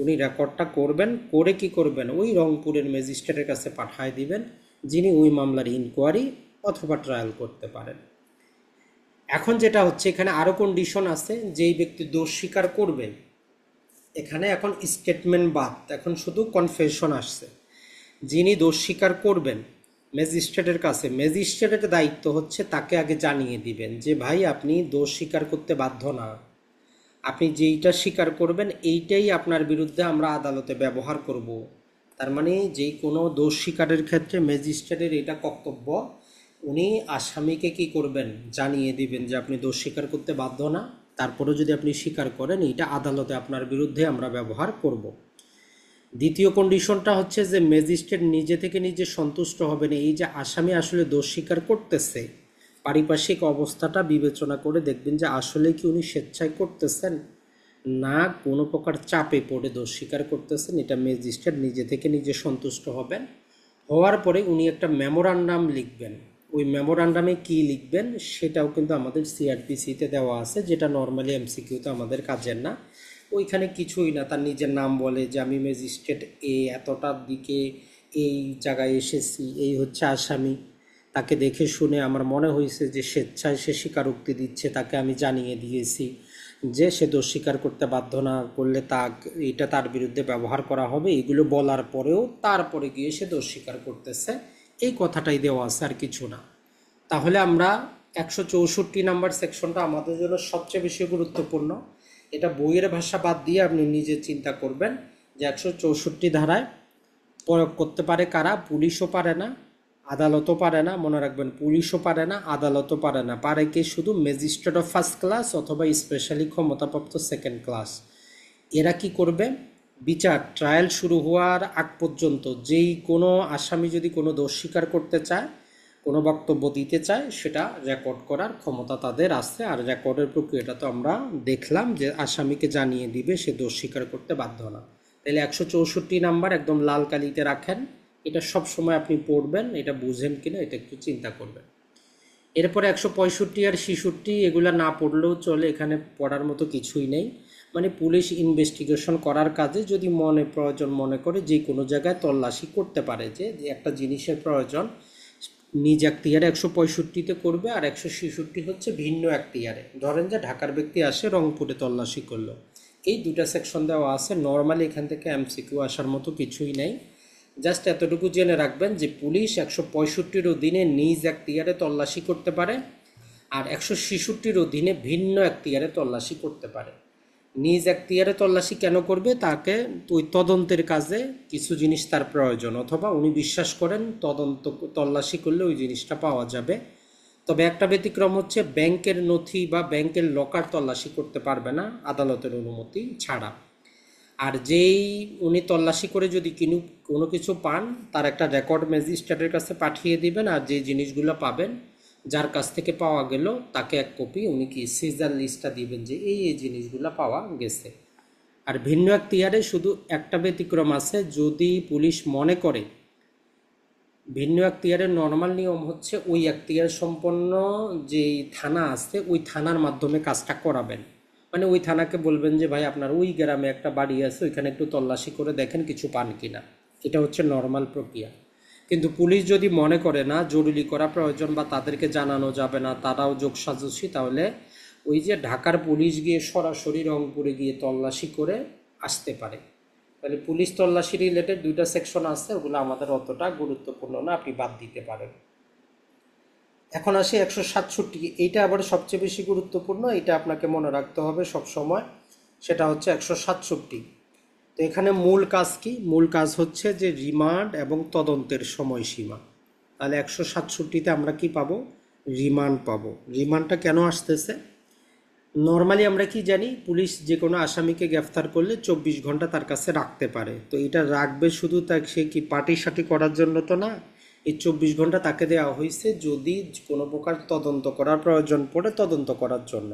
উনি রেকর্ডটা করবেন, করে কি করবেন, ওই রংপুরের ম্যাজিস্ট্রেটের কাছে পাঠায় দিবেন, যিনি ওই মামলার ইনকোয়ারি অথবা ট্রায়াল করতে পারেন। এখন যেটা হচ্ছে, এখানে আরও কন্ডিশন আছে, যেই ব্যক্তি দোষ স্বীকার করবেন, এখানে এখন স্টেটমেন্ট বাদ, এখন শুধু কনফেশন আসছে। যিনি দোষ স্বীকার করবেন ম্যাজিস্ট্রেটের কাছে, ম্যাজিস্ট্রেটের দায়িত্ব হচ্ছে তাকে আগে জানিয়ে দিবেন যে ভাই আপনি দোষ স্বীকার করতে বাধ্য না, আপনি যেইটা স্বীকার করবেন এইটাই আপনার বিরুদ্ধে আমরা আদালতে ব্যবহার করব। তার মানে যেই কোনো দোষ স্বীকারের ক্ষেত্রে ম্যাজিস্ট্রেটের এটা কর্তব্য, উনি আসামিকে কি করবেন, জানিয়ে দিবেন যে আপনি দোষ স্বীকার করতে বাধ্য না, তারপরেও যদি আপনি স্বীকার করেন এইটা আদালতে আপনার বিরুদ্ধে আমরা ব্যবহার করব। দ্বিতীয় কন্ডিশনটা হচ্ছে যে ম্যাজিস্ট্রেট নিজে থেকে নিজে সন্তুষ্ট হবেন এই যে আসামি আসলে দোষ স্বীকার করতেছে, পারিপার্শ্বিক অবস্থাটা বিবেচনা করে দেখবেন যে আসলে কি উনি স্বেচ্ছায় করতেছেন না কোনো প্রকার চাপে পড়ে দোষ স্বীকার করতেছেন, এটা ম্যাজিস্ট্রেট নিজে থেকে নিজে সন্তুষ্ট হবেন। হওয়ার পরে উনি একটা মেমোরান্ডাম লিখবেন। ওই মেমোরান্ডামে কি লিখবেন সেটাও কিন্তু আমাদের সিআরপিসিতে দেওয়া আছে, যেটা নর্মালি এমসিকিউতে আমাদের কাজের না। ওইখানে কিছুই না, তার নিজের নাম বলে যে আমি ম্যাজিস্ট্রেট এতটার দিকে এই জায়গায় এসেছি, এই হচ্ছে আসামি, তাকে দেখে শুনে আমার মনে হয়েছে যে স্বেচ্ছায় সে স্বীকারোক্তি দিচ্ছে, তাকে আমি জানিয়ে দিয়েছি যে সে দোষ স্বীকার করতে বাধ্য না করলে এটা তার বিরুদ্ধে ব্যবহার করা হবে। এগুলো বলার পরেও তারপরে গিয়ে সে দোষ স্বীকার করতেছে, এই কথাটাই দেওয়া আছে, আর কিছু না। তাহলে আমরা 164 নাম্বার সেকশনটা আমাদের জন্য সবচেয়ে বেশি গুরুত্বপূর্ণ। এটা বইয়ের ভাষা বাদ দিয়ে আপনি নিজে চিন্তা করবেন যে 164 ধারায় প্রয়োগ করতে পারে কারা, পুলিশও পারে না, আদালতও পারে না। মনে রাখবেন, পুলিশও পারে না, আদালতও পারে না, পারে কি শুধু ম্যাজিস্ট্রেট অফ ফার্স্ট ক্লাস অথবা স্পেশালি ক্ষমতাপ্রাপ্ত সেকেন্ড ক্লাস। এরা কি করবে, বিচার ট্রায়াল শুরু হওয়ার আগ পর্যন্ত যেই কোনো আসামি যদি কোনো দোষ স্বীকার করতে চায়, কোনো বক্তব্য দিতে চায়, সেটা রেকর্ড করার ক্ষমতা তাদের আছে। আর রেকর্ডের প্রক্রিয়াটা তো আমরা দেখলাম যে আসামিকে জানিয়ে দিবে সে দোষ স্বীকার করতে বাধ্য না। তাহলে 164 নাম্বার একদম লাল কালিতে রাখেন, এটা সব সময় আপনি পড়বেন, এটা বুঝেন কিনা এটা একটু চিন্তা করবেন। এরপরে 165 আর 66 এগুলো না পড়লেও চলে, এখানে পড়ার মতো কিছুই নেই। মানে পুলিশ ইনভেস্টিগেশন করার কাজে যদি প্রয়োজন মনে করে যে কোনো জায়গায় তল্লাশি করতে পারে, যে একটা জিনিসের প্রয়োজন নিজ এখতিয়ারে 165-তে করবে, আর 166 হচ্ছে ভিন্ন এখতিয়ারে। ধরেন যে ঢাকার ব্যক্তি আসে রংপুরে তল্লাশি করলো, এই দুটা সেকশন দেওয়া আছে। নর্মালি এখান থেকে এমসিকিউ আসার মতো কিছুই নেই। জাস্ট এতটুকু জেনে রাখবেন যে পুলিশ 165-র অধীনে নিজ এখতিয়ারে তল্লাশি করতে পারে, আর 166-র অধীনে ভিন্ন এখতিয়ারে তল্লাশি করতে পারে। নিজ এখতিয়ারে তল্লাশি কেন করবে, তাকে ওই তদন্তের কাজে কিছু জিনিস তার প্রয়োজন, অথবা উনি বিশ্বাস করেন তল্লাশি করলে ওই জিনিসটা পাওয়া যাবে। তবে একটা ব্যতিক্রম হচ্ছে, ব্যাংকের নথি বা ব্যাংকের লকার তল্লাশি করতে পারবে না আদালতের অনুমতি ছাড়া। আর যেই উনি তল্লাশি করে যদি কোনো কিছু পান, তার একটা রেকর্ড ম্যাজিস্ট্রেটের কাছে পাঠিয়ে দিবেন, আর যে জিনিসগুলো পাবেন যার কাছ থেকে পাওয়া গেল তাকে এক কপি উনি কি সিজার লিস্টটা দিবেন যে এই জিনিসগুলো পাওয়া গেছে। আর ভিন্ন এখতিয়ারে শুধু একটা ব্যতিক্রম আছে, যদি পুলিশ মনে করে, ভিন্ন এখতিয়ারের নর্মাল নিয়ম হচ্ছে ওই এখতিয়ার সম্পন্ন যেই থানা আছে ওই থানার মাধ্যমে কাজটা করাবেন। মানে ওই থানাকে বলবেন যে ভাই আপনার ওই গ্রামে একটা বাড়ি আছে, ওইখানে একটু তল্লাশি করে দেখেন কিছু পান কিনা। এটা হচ্ছে নর্মাল প্রক্রিয়া। কিন্তু পুলিশ যদি মনে করে না জরুরি করা প্রয়োজন বা তাদেরকে জানানো যাবে না, তারাও যোগসাজসী, তাহলে ওই যে ঢাকার পুলিশ গিয়ে সরাসরি রংপুরে গিয়ে তল্লাশি করে আসতে পারে। তাহলে পুলিশ তল্লাশি রিলেটেড দুইটা সেকশন আছে, ওগুলো আমাদের অতটা গুরুত্বপূর্ণ না, আপনি বাদ দিতে পারেন। এখন আসি 167, এইটা আবার সবচেয়ে বেশি গুরুত্বপূর্ণ, এটা আপনাকে মনে রাখতে হবে সব সময়। সেটা হচ্ছে 167। তো এখানে মূল কাজ কি? মূল কাজ হচ্ছে যে রিমান্ড এবং তদন্তের সময়সীমা। তাহলে 167তে আমরা কি পাবো? রিমান্ড পাবো। রিমান্ডটা কেন আসতেছে? নর্মালি আমরা কি জানি, পুলিশ যে কোনো আসামিকে গ্রেফতার করলে 24 ঘন্টা তার কাছে রাখতে পারে। তো এটা রাখবে শুধু তাকে সে কি পার্টি সাটি করার জন্য তো না, এই 24 ঘন্টা তাকে দেওয়া হয়েছে যদি কোনো প্রকার তদন্ত করার প্রয়োজন পড়ে তদন্ত করার জন্য।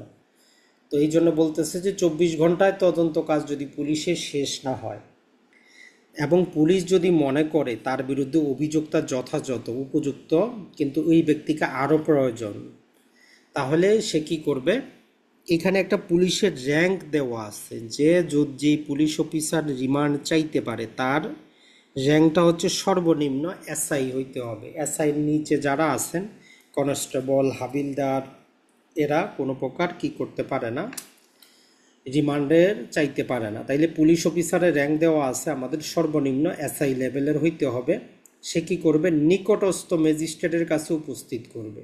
তো এই জন্য বলতেছে যে 24 ঘন্টায় তদন্ত কাজ যদি পুলিশের শেষ না হয় এবং পুলিশ যদি মনে করে তার বিরুদ্ধে অভিযোগটা যথাযথ উপযুক্ত কিন্তু ওই ব্যক্তিকে আরও প্রয়োজন, তাহলে সে কি করবে? এখানে একটা পুলিশের র্যাঙ্ক দেওয়া আছে যে যেই পুলিশ অফিসার রিমান্ড চাইতে পারে তার র্যাঙ্কটা হচ্ছে সর্বনিম্ন এসআই হইতে হবে। এসআইয়ের নিচে যারা আছেন কনস্টেবল, হাবিলদার, এরা কোনো প্রকার কি করতে পারে না, রিমান্ডের চাইতে পারে না। তাইলে পুলিশ অফিসারের র্যাঙ্ক দেওয়া আছে আমাদের সর্বনিম্ন এসআই লেভেলের হইতে হবে। সে কি করবে? নিকটস্থ ম্যাজিস্ট্রেটের কাছে উপস্থিত করবে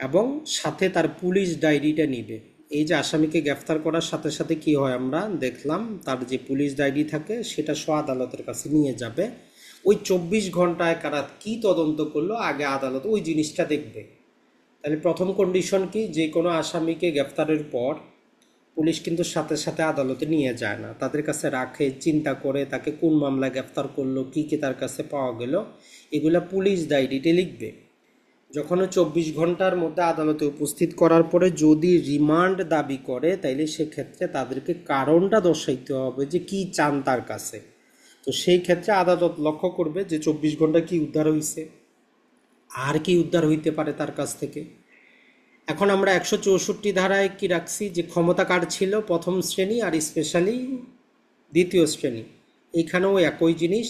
এবং সাথে তার পুলিশ ডায়েরিটা নিবে। এই যে আসামিকে গ্রেফতার করার সাথে সাথে কি হয় আমরা দেখলাম, তার যে পুলিশ ডায়েরি থাকে সেটা আদালতের কাছে নিয়ে যাবে। ওই 24 ঘন্টায় কারা কি তদন্ত করলো আগে আদালত ওই জিনিসটা দেখবে। তাহলে প্রথম কন্ডিশন কি, যে কোনো আসামিকে গ্রেফতারের পর পুলিশ কিন্তু সাথে সাথে আদালতে নিয়ে যায় না, তাদের কাছে রাখে, চিন্তা করে তাকে কোন মামলায় গ্রেফতার করলো, কী কী তার কাছে পাওয়া গেল, এগুলা পুলিশ ডায়েরিতে লিখবে। যখন 24 ঘন্টার মধ্যে আদালতে উপস্থিত করার পরে যদি রিমান্ড দাবি করে তাইলে সেক্ষেত্রে তাদেরকে কারণটা দর্শাইতে হবে যে কি চান তার কাছে। তো সেই ক্ষেত্রে আদালত লক্ষ্য করবে যে 24 ঘন্টা কি উদ্ধার হয়েছে, আর কি উদ্ধার হইতে পারে তার কাছ থেকে। এখন আমরা 164 ধারায় কি রাখছি যে ক্ষমতা কার ছিল, প্রথম শ্রেণী আর স্পেশালি দ্বিতীয় শ্রেণী। এইখানেও একই জিনিস,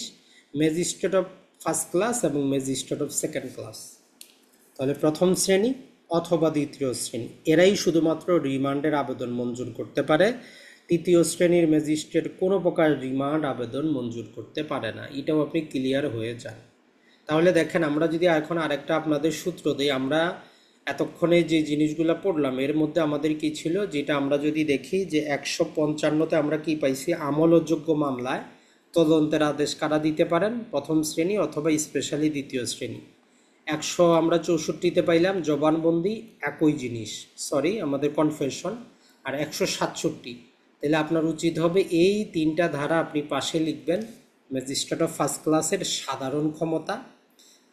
ম্যাজিস্ট্রেট অফ ফার্স্ট ক্লাস এবং ম্যাজিস্ট্রেট অফ সেকেন্ড ক্লাস। তাহলে প্রথম শ্রেণী অথবা দ্বিতীয় শ্রেণী এরাই শুধুমাত্র রিমান্ডের আবেদন মঞ্জুর করতে পারে। তৃতীয় শ্রেণীর ম্যাজিস্ট্রেট কোনো প্রকার রিমান্ড আবেদন মঞ্জুর করতে পারে না, এটাও আপনি ক্লিয়ার হয়ে যান। তাহলে দেখেন আমরা যদি এখন আরেকটা আপনাদের সূত্র দিই, আমরা এতক্ষণে যে জিনিসগুলো পড়লাম এর মধ্যে আমাদের কি ছিল, যেটা আমরা যদি দেখি যে 155তে আমরা কি পাইছি, আমলযোগ্য মামলায় তদন্তের আদেশ কারা দিতে পারেন, প্রথম শ্রেণী অথবা স্পেশালি দ্বিতীয় শ্রেণী। 164তে পাইলাম জবানবন্দি, একই জিনিস, সরি আমাদের কনফেশন। আর 167, তাহলে আপনার উচিত হবে এই তিনটা ধারা আপনি পাশে লিখবেন। ম্যাজিস্ট্রেট অফ ফার্স্ট ক্লাসের সাধারণ ক্ষমতা,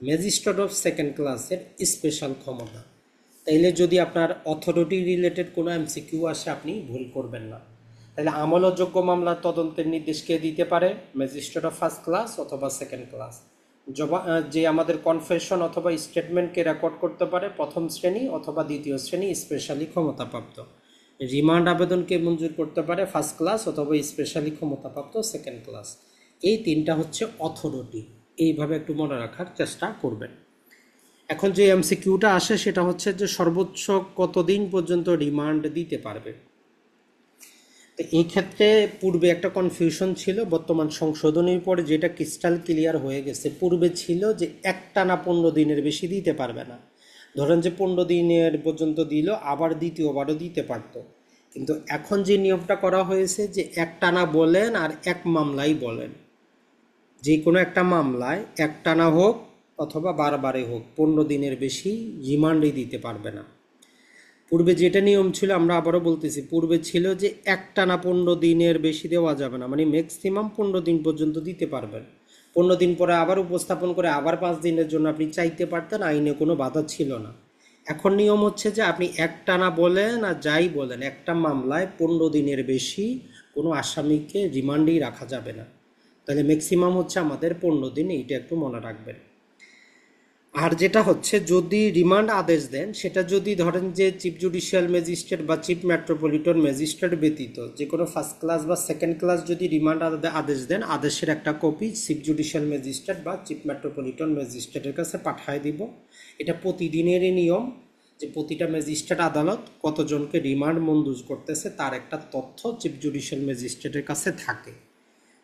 ম্যাজিস্ট্রেট অফ সেকেন্ড ক্লাসের স্পেশাল ক্ষমতা। তাইলে যদি আপনার অথরিটি রিলেটেড কোনো এমসিকিউ আসে আপনি ভুল করবেন না। তাহলে আমলযোগ্য মামলার তদন্তের নির্দেশ কে দিতে পারে? ম্যাজিস্ট্রেট অফ ফার্স্ট ক্লাস অথবা সেকেন্ড ক্লাস। যে আমাদের কনফেশন অথবা স্টেটমেন্টকে রেকর্ড করতে পারে প্রথম শ্রেণী অথবা দ্বিতীয় শ্রেণী স্পেশালি ক্ষমতাপ্রাপ্ত। রিমান্ড আবেদনকে মঞ্জুর করতে পারে ফার্স্ট ক্লাস অথবা স্পেশালি ক্ষমতাপ্রাপ্ত সেকেন্ড ক্লাস। এই তিনটা হচ্ছে অথরিটি, এইভাবে একটু মনে রাখার চেষ্টা করবেন। এখন যে এমসিকিউটা আসে সেটা হচ্ছে যে সর্বোচ্চ কতদিন পর্যন্ত রিমান্ড দিতে পারবে। তো এই ক্ষেত্রে পূর্বে একটা কনফিউশন ছিল, বর্তমান সংশোধনীর পরে যেটা ক্রিস্টাল ক্লিয়ার হয়ে গেছে। পূর্বে ছিল যে একটানা 15 দিনের বেশি দিতে পারবে না। ধরেন যে 15 দিনের পর্যন্ত দিল, আবার দ্বিতীয়বারও দিতে পারত। কিন্তু এখন যে নিয়মটা করা হয়েছে যে একটানা বলেন আর এক মামলাই বলেন, যে কোনো একটা মামলায় একটানা হোক অথবা বারবারে হোক 15 দিনের বেশি রিমান্ডই দিতে পারবে না। পূর্বে যেটা নিয়ম ছিল, আমরা আবারও বলতেছি, পূর্বে ছিল যে একটানা 15 দিনের বেশি দেওয়া যাবে না, মানে ম্যাক্সিমাম 15 দিন পর্যন্ত দিতে পারবেন। 15 দিন পরে আবার উপস্থাপন করে আবার 5 দিনের জন্য আপনি চাইতে পারতেন, আইনে কোনো বাধা ছিল না। এখন নিয়ম হচ্ছে যে আপনি একটানা বলেন আর যাই বলেন, একটা মামলায় 15 দিনের বেশি কোনো আসামিকে রিমান্ডেই রাখা যাবে না। তাহলে ম্যাক্সিমাম হচ্ছে আমাদের 15 দিন, এইটা একটু মনে রাখবেন। আর যেটা হচ্ছে, যদি রিমান্ড আদেশ দেন, সেটা যদি ধরেন যে চিফ জুডিশিয়াল ম্যাজিস্ট্রেট বা চিফ মেট্রোপলিটন ম্যাজিস্ট্রেট ব্যতীত যে কোনো ফার্স্ট ক্লাস বা সেকেন্ড ক্লাস যদি রিমান্ড আদেশ দেন, আদেশের একটা কপি চিফ জুডিশিয়াল ম্যাজিস্ট্রেট বা চিফ মেট্রোপলিটন ম্যাজিস্ট্রেটের কাছে পাঠিয়ে দিব। এটা প্রতিদিনেরই নিয়ম, যে প্রতিটা ম্যাজিস্ট্রেট আদালত কতজনকে রিমান্ড মঞ্জুর করতেছে তার একটা তথ্য চিফ জুডিশিয়াল ম্যাজিস্ট্রেটের কাছে থাকে।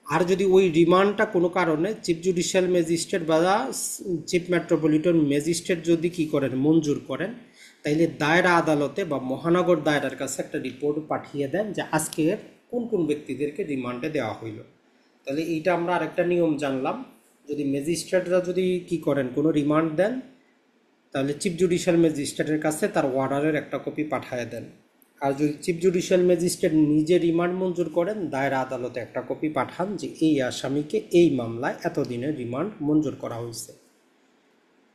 আর যদি ওই রিমান্ডটা কোনো কারণে চিফ জুডিশিয়াল ম্যাজিস্ট্রেট বা চিফ মেট্রোপলিটন ম্যাজিস্ট্রেট যদি কি করেন, মঞ্জুর করেন, তাইলে দায়রা আদালতে বা মহানগর দায়রার কাছে একটা রিপোর্ট পাঠিয়ে দেন যে আজকের কোন কোন ব্যক্তিদেরকে রিমান্ডে দেওয়া হইল। তাহলে এইটা আমরা আরেকটা নিয়ম জানলাম, যদি ম্যাজিস্ট্রেটরা যদি কি করেন, কোনো রিমান্ড দেন, তাহলে চিফ জুডিশিয়াল ম্যাজিস্ট্রেটের কাছে তার ওয়ার্ডারের একটা কপি পাঠিয়ে দেন। আর যদি চিফ জুডিশিয়াল ম্যাজিস্ট্রেট নিজে রিমান্ড মঞ্জুর করেন, দায়রা আদালতে একটা কপি পাঠান যে এই আসামিকে এই মামলায় এতদিনের রিমান্ড মঞ্জুর করা হয়েছে।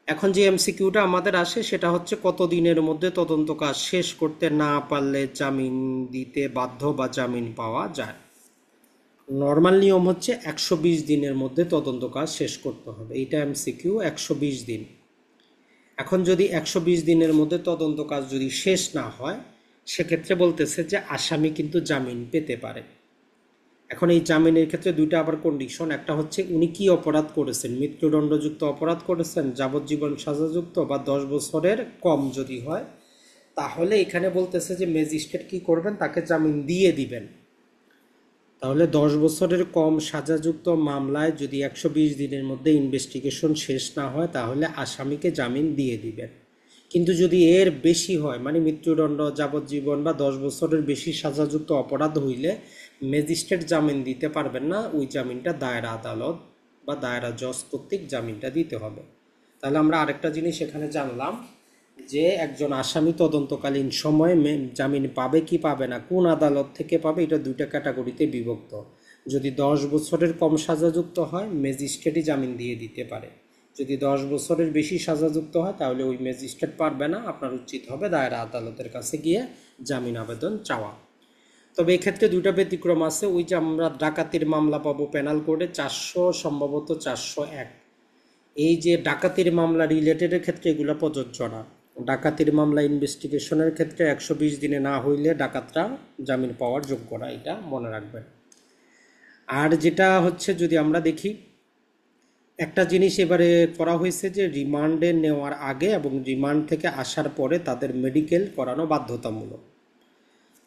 এখন যে এমসিকিউটা আমাদের আসে সেটা হচ্ছে, কতদিনের মধ্যে তদন্ত কাজ শেষ করতে না পারলে জামিন দিতে বাধ্য বা জামিন পাওয়া যায়। নর্মাল নিয়ম হচ্ছে 120 দিনের মধ্যে তদন্ত কাজ শেষ করতে হবে, এইটা এমসিকিউ 120 দিন। এখন যদি 120 দিনের মধ্যে তদন্ত কাজ যদি শেষ না হয়, সেক্ষেত্রে বলতেছে যে আসামি কিন্তু জামিন পেতে পারে। এখন এই জামিনের ক্ষেত্রে দুইটা আবার কন্ডিশন, একটা হচ্ছে উনি কি অপরাধ করেছেন, মৃত্যুদণ্ডযুক্ত অপরাধ করেছেন, যাবজ্জীবন সাজাযুক্ত বা 10 বছরের কম যদি হয়, তাহলে এখানে বলতেছে যে ম্যাজিস্ট্রেট কি করবেন, তাকে জামিন দিয়ে দিবেন। তাহলে 10 বছরের কম সাজাযুক্ত মামলায় যদি 120 দিনের মধ্যে ইনভেস্টিগেশন শেষ না হয়, তাহলে আসামিকে জামিন দিয়ে দিবেন। কিন্তু যদি এর বেশি হয়, মানে মৃত্যুদণ্ড, যাবজ্জীবন বা 10 বছরের বেশি সাজাযুক্ত অপরাধ হইলে ম্যাজিস্ট্রেট জামিন দিতে পারবেন না, ওই জামিনটা দায়রা আদালত বা দায়রা জজ কর্তৃক জামিনটা দিতে হবে। তাহলে আমরা আরেকটা জিনিস এখানে জানলাম, যে একজন আসামি তদন্তকালীন সময়ে জামিন পাবে কি পাবে না, কোন আদালত থেকে পাবে, এটা দুইটা ক্যাটাগরিতে বিভক্ত। যদি 10 বছরের কম সাজাযুক্ত হয়, ম্যাজিস্ট্রেটই জামিন দিয়ে দিতে পারে। যদি 10 বছরের বেশি সাজাযুক্ত হয়, তাহলে ওই ম্যাজিস্ট্রেট পারবে না, আপনার উচিত হবে দায়রা আদালতের কাছে গিয়ে জামিন আবেদন চাওয়া। তবে এক্ষেত্রে দুইটা ব্যতিক্রম আছে, ওই যে আমরা ডাকাতির মামলা পাবো পেনাল কোডে 400, সম্ভবত 401, এই যে ডাকাতির মামলা রিলেটেডের ক্ষেত্রে এগুলো প্রযোজ্য না। ডাকাতির মামলা ইনভেস্টিগেশনের ক্ষেত্রে 120 দিনে না হইলে ডাকাতরা জামিন পাওয়ার যোগ্য না, এটা মনে রাখবেন। আর যেটা হচ্ছে, যদি আমরা দেখি, একটা জিনিস এবারে করা হয়েছে যে রিমান্ডে নেওয়ার আগে এবং রিমান্ড থেকে আসার পরে তাদের মেডিকেল করানো বাধ্যতামূলক।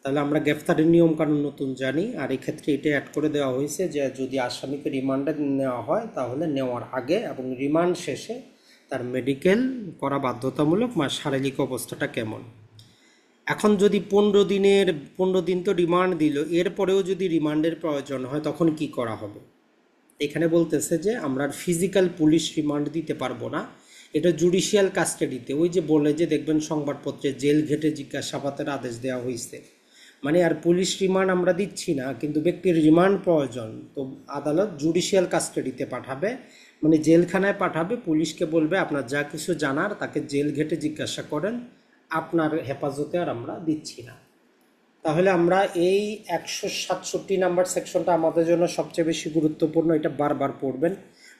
তাহলে আমরা গ্রেফতারের নিয়ম কানুন নতুন জানি, আর এক্ষেত্রে এটা অ্যাড করে দেওয়া হয়েছে যে যদি আসামিকে রিমান্ডে নেওয়া হয়, তাহলে নেওয়ার আগে এবং রিমান্ড শেষে তার মেডিকেল করা বাধ্যতামূলক, বা শারীরিক অবস্থাটা কেমন। এখন যদি 15 দিন তো রিমান্ড দিল, এরপরেও যদি রিমান্ডের প্রয়োজন হয়, তখন কি করা হবে। এখানে বলতেছে যে আমরা ফিজিক্যাল পুলিশ রিমান্ড দিতে পারবো না, এটা জুডিশিয়াল কাস্টাডিতে, ওই যে বলে যে দেখবেন সংবাদপত্রে জেল ঘেটে জিজ্ঞাসাবাদের আদেশ দেওয়া হয়েছে, মানে আর পুলিশ রিমান্ড আমরা দিচ্ছি না, কিন্তু ব্যক্তির রিমান্ড প্রয়োজন, তো আদালত জুডিশিয়াল কাস্টাডিতে পাঠাবে, মানে জেলখানায় পাঠাবে, পুলিশকে বলবে আপনার যা কিছু জানার তাকে জেল ঘেটে জিজ্ঞাসা করেন, আপনার হেফাজতে আর আমরা দিচ্ছি না। তাহলে আমরা এই 167 নাম্বার সেকশনটা আমাদের জন্য সবচেয়ে বেশি গুরুত্বপূর্ণ, এটা বারবার পড়বেন।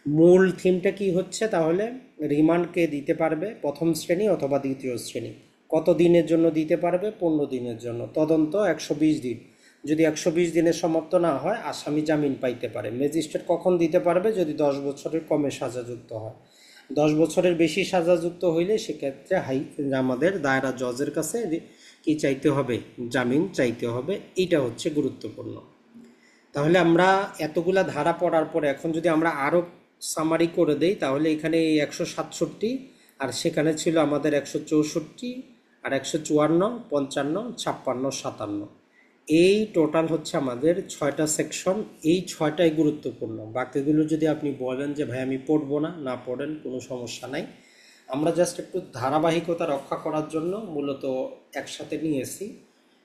মূল থিমটা কি হচ্ছে, তাহলে রিমান্ডকে দিতে পারবে প্রথম শ্রেণী অথবা দ্বিতীয় শ্রেণী, কত দিনের জন্য দিতে পারবে, 15 দিনের জন্য, তদন্ত 120 দিন, যদি 120 দিনের সমাপ্ত না হয় আসামি জামিন পাইতে পারে। ম্যাজিস্ট্রেট কখন দিতে পারবে, যদি 10 বছরের কমে সাজাযুক্ত হয়। 10 বছরের বেশি সাজাযুক্ত হইলে সেক্ষেত্রে আমাদের দায়রা জজের কাছে কি চাইতে হবে, জামিন চাইতে হবে, এইটা হচ্ছে গুরুত্বপূর্ণ। তাহলে আমরা এতগুলা ধারা পড়ার পরে এখন যদি আমরা আরও সামারি করে দেই, তাহলে এখানে এই 167, আর সেখানে ছিল আমাদের 164, আর 154, 55, 56, 57, এই টোটাল হচ্ছে আমাদের 6টা সেকশন। এই 6টাই গুরুত্বপূর্ণ, বাকিগুলো যদি আপনি বলেন যে ভাই আমি পড়বো না, না পড়েন, কোনো সমস্যা নাই। আমরা জাস্ট একটু ধারাবাহিকতা রক্ষা করার জন্য মূলত একসাথে নিয়েছি।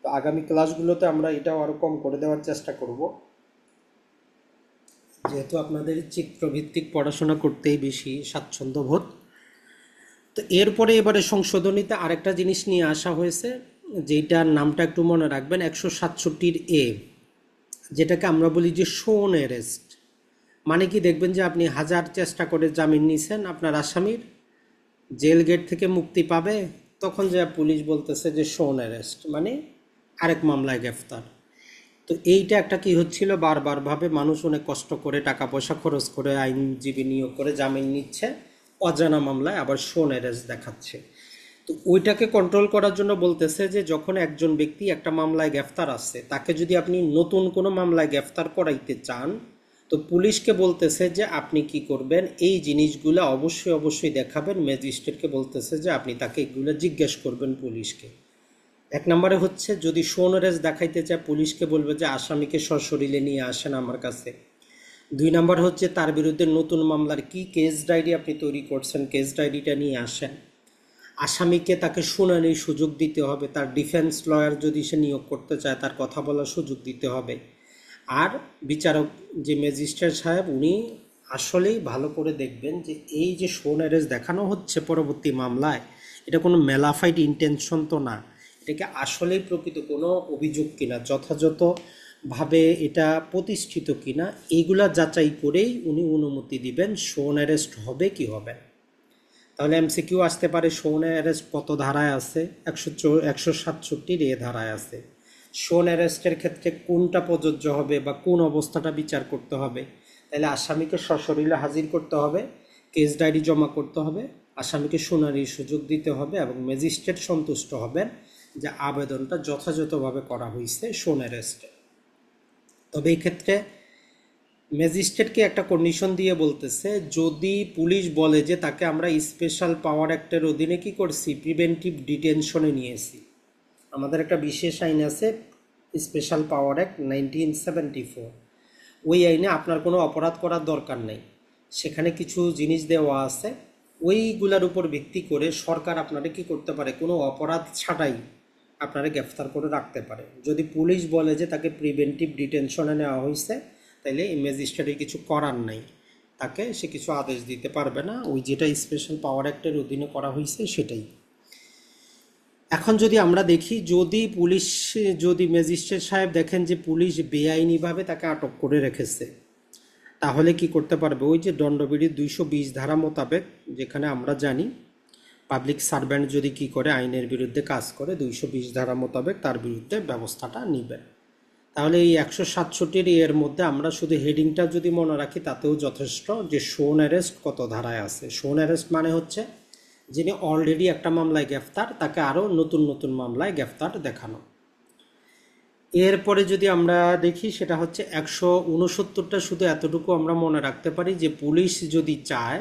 তো আগামী ক্লাসগুলোতে আমরা এটাও আরও কম করে দেওয়ার চেষ্টা করব, যেহেতু আপনাদের চিত্রভিত্তিক পড়াশোনা করতেই বেশি স্বাচ্ছন্দ্য বোধ। তো এরপরে এবারে সংশোধনীতে আরেকটা জিনিস নিয়ে আসা হয়েছে, যেটার নামটা একটু মনে রাখবেন, 167 যেটাকে আমরা বলি যে শোন অ্যারেস্ট। মানে কি, দেখবেন যে আপনি হাজার চেষ্টা করে জামিন নিছেন, আপনার আসামির জেল গেট থেকে মুক্তি পাবে, তখন যে পুলিশ বলতেছে যে শোন অ্যারেস্ট, মানে আরেক মামলায় গ্রেফতার। তো এইটা একটা কি হচ্ছিল, বারবার ভাবে মানুষ অনেক কষ্ট করে টাকা পয়সা খরচ করে আইনজীবী নিয়োগ করে জামিন নিচ্ছে, অজানা মামলায় আবার শোন অ্যারেস্ট দেখাচ্ছে। তো ওইটাকে কন্ট্রোল করার জন্য বলতেছে যে যখন একজন ব্যক্তি একটা মামলায় গ্রেফতার আছে, তাকে যদি আপনি নতুন কোনো মামলায় গ্রেফতার করাইতে চান, তো পুলিশকে বলতেছে যে আপনি কি করবেন, এই জিনিসগুলো অবশ্যই অবশ্যই দেখাবেন। ম্যাজিস্ট্রেটকে বলতেছে যে আপনি তাকে এগুলো জিজ্ঞেস করবেন পুলিশকে। এক নম্বরে হচ্ছে, যদি শোন অ্যারেস্ট দেখাইতে চায়, পুলিশকে বলবে যে আসামিকে সশরীরে নিয়ে আসেন আমার কাছে। দুই নম্বর হচ্ছে, তার বিরুদ্ধে নতুন মামলার কি কেস ডায়েরি আপনি তৈরি করছেন, কেস ডায়েরিটা নিয়ে আসেন। আসামিকে তাকে শুনানির সুযোগ দিতে হবে, তার ডিফেন্স লয়ার যদি সে নিয়োগ করতে চায় তার কথা বলার সুযোগ দিতে হবে। আর বিচারক যে ম্যাজিস্ট্রেট সাহেব, উনি আসলেই ভালো করে দেখবেন যে এই যে শোন অ্যারেস্ট দেখানো হচ্ছে পরবর্তী মামলায়, এটা কোনো মেলাফাইড ইন্টেনশন তো না, এটাকে আসলেই প্রকৃত কোনো অভিযোগ কিনা, যথাযথভাবে এটা প্রতিষ্ঠিত কিনা, এইগুলা যাচাই করেই উনি অনুমতি দিবেন শোন অ্যারেস্ট হবে কি হবে না। তাহলে এমসিকিউ আসতে পারে, শোন অ্যারেস্ট কত ধারায় আছে? 167 ধারায় আছে। শোন অ্যারেস্টের ক্ষেত্রে কোনটা প্রযোজ্য হবে বা কোন অবস্থাটা বিচার করতে হবে? তাহলে আসামিকে সশরীরে হাজির করতে হবে, কেস ডায়েরি জমা করতে হবে, আসামিকে শুনানির সুযোগ দিতে হবে, এবং ম্যাজিস্ট্রেট সন্তুষ্ট হবেন যে আবেদনটা যথাযথভাবে করা হয়েছে শোন অ্যারেস্টে। তবে এই ক্ষেত্রে ম্যাজিস্ট্রেটকে একটা কন্ডিশন দিয়ে বলতেছে, যদি পুলিশ বলে যে তাকে আমরা স্পেশাল পাওয়ার অ্যাক্টের অধীনে কি করছি, প্রিভেন্টিভ ডিটেনশনে নিয়েছি। আমাদের একটা বিশেষ আইন আছে, স্পেশাল পাওয়ার অ্যাক্ট 1974। ওই আইনে আপনার কোনো অপরাধ করার দরকার নেই, সেখানে কিছু জিনিস দেওয়া আছে, ওইগুলার উপর ভিত্তি করে সরকার আপনারা কি করতে পারে, কোনো অপরাধ ছাড়াই আপনারা গ্রেফতার করে রাখতে পারে। যদি পুলিশ বলে যে তাকে প্রিভেন্টিভ ডিটেনশনে নেওয়া হয়েছে, তাইলে এই ম্যাজিস্ট্রেটের কিছু করার নাই, তাকে সে কিছু আদেশ দিতে পারবে না, ওই যেটা স্পেশাল পাওয়ার অ্যাক্টের অধীনে করা হয়েছে সেটাই। এখন যদি আমরা দেখি, যদি ম্যাজিস্ট্রেট সাহেব দেখেন যে পুলিশ বেআইনিভাবে তাকে আটক করে রেখেছে, তাহলে কি করতে পারবে, ওই যে দণ্ডবিধির 220 ধারা মোতাবেক, যেখানে আমরা জানি পাবলিক সার্ভেন্ট যদি কি করে, আইনের বিরুদ্ধে কাজ করে, 220 ধারা মোতাবেক তার বিরুদ্ধে ব্যবস্থাটা নিবে। তাহলে এই 167 এর মধ্যে আমরা শুধু হেডিংটা যদি মনে রাখি তাতেও যথেষ্ট, যে শোন অ্যারেস্ট কত ধারায় আছে। শোন অ্যারেস্ট মানে হচ্ছে যিনি অলরেডি একটা মামলায় গ্রেফতার, তাকে আরও নতুন নতুন মামলায় গ্রেফতার দেখানো। এরপরে যদি আমরা দেখি, সেটা হচ্ছে 169টা, শুধু এতটুকু আমরা মনে রাখতে পারি যে পুলিশ যদি চায়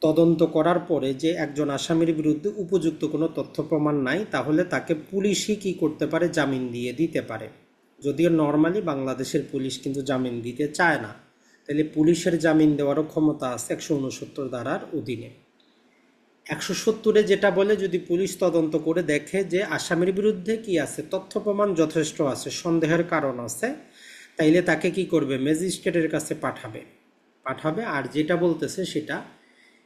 তদন্ত করার পরে যে একজন আসামির বিরুদ্ধে উপযুক্ত কোনো তথ্য প্রমাণ নাই, তাহলে তাকে পুলিশই কি করতে পারে, জামিন দিয়ে দিতে পারে। যদিও নর্মালি বাংলাদেশের পুলিশ কিন্তু জামিন দিতে চায় না, তাহলে পুলিশের জামিন দেওয়ারও ক্ষমতা আছে 169 ধারার অধীনে। 170 যেটা বলে, যদি পুলিশ তদন্ত করে দেখে যে আসামির বিরুদ্ধে কি আছে, তথ্য প্রমাণ যথেষ্ট আছে, সন্দেহের কারণ আছে, তাইলে তাকে কি করবে, ম্যাজিস্ট্রেটের কাছে পাঠাবে। আর যেটা বলতেছে সেটা,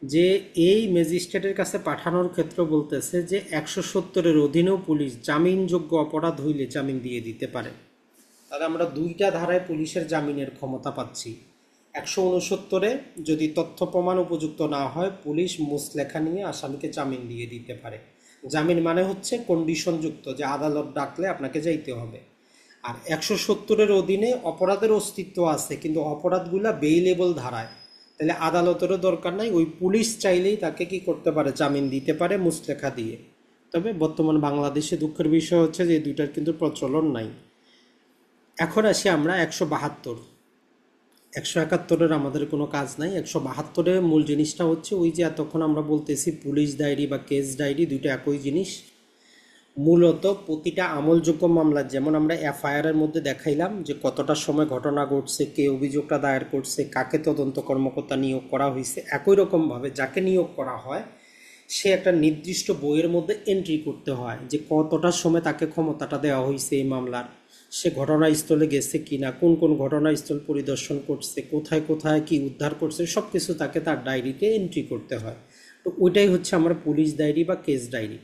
যে এই ম্যাজিস্ট্রেটের কাছে পাঠানোর ক্ষেত্রে বলতেছে যে 170 অধীনেও পুলিশ জামিনযোগ্য অপরাধ হইলে জামিন দিয়ে দিতে পারে। তাহলে আমরা দুইটা ধারায় পুলিশের জামিনের ক্ষমতা পাচ্ছি। 169 যদি তথ্য প্রমাণ উপযুক্ত না হয়, পুলিশ মুচলেখা নিয়ে আসামিকে জামিন দিয়ে দিতে পারে। জামিন মানে হচ্ছে কন্ডিশনযুক্ত, যে আদালত ডাকলে আপনাকে যাইতে হবে। আর 170 অধীনে অপরাধের অস্তিত্ব আছে, কিন্তু অপরাধগুলা বেইলেবল ধারায়, তাহলে আদালতেরও দরকার নাই, ওই পুলিশ চাইলেই তাকে কি করতে পারে, জামিন দিতে পারে মুচলেখা দিয়ে। তবে বর্তমান বাংলাদেশে দুঃখের বিষয় হচ্ছে যে দুইটার কিন্তু প্রচলন নাই। এখন আসি আমরা 172। 171-এর আমাদের কোনো কাজ নাই। 172-এর মূল জিনিসটা হচ্ছে ওই যে এতক্ষণ আমরা বলতেছি পুলিশ ডায়েরি বা কেস ডায়েরি, দুটো একই জিনিস। মূলত প্রতিটা আমলযোগ্য মামলা, যেমন আমরা এফআইআরের মধ্যে দেখাইলাম যে কতটা সময় ঘটনা ঘটছে, কে অভিযোগটা দায়ের করছে, কাকে তদন্ত কর্মকর্তা নিয়োগ করা হয়েছে, একই রকমভাবে যাকে নিয়োগ করা হয় সে একটা নির্দিষ্ট বইয়ের মধ্যে এন্ট্রি করতে হয় যে কতটা সময় তাকে ক্ষমতাটা দেওয়া হয়েছে এই মামলার, সে ঘটনাস্থলে গেছে কিনা, কোন কোন ঘটনাস্থল পরিদর্শন করছে, কোথায় কোথায় কি উদ্ধার করছে, সব কিছু তাকে তার ডায়েরিতে এন্ট্রি করতে হয়। তো ওইটাই হচ্ছে আমার পুলিশ ডায়েরি বা কেস ডায়েরি।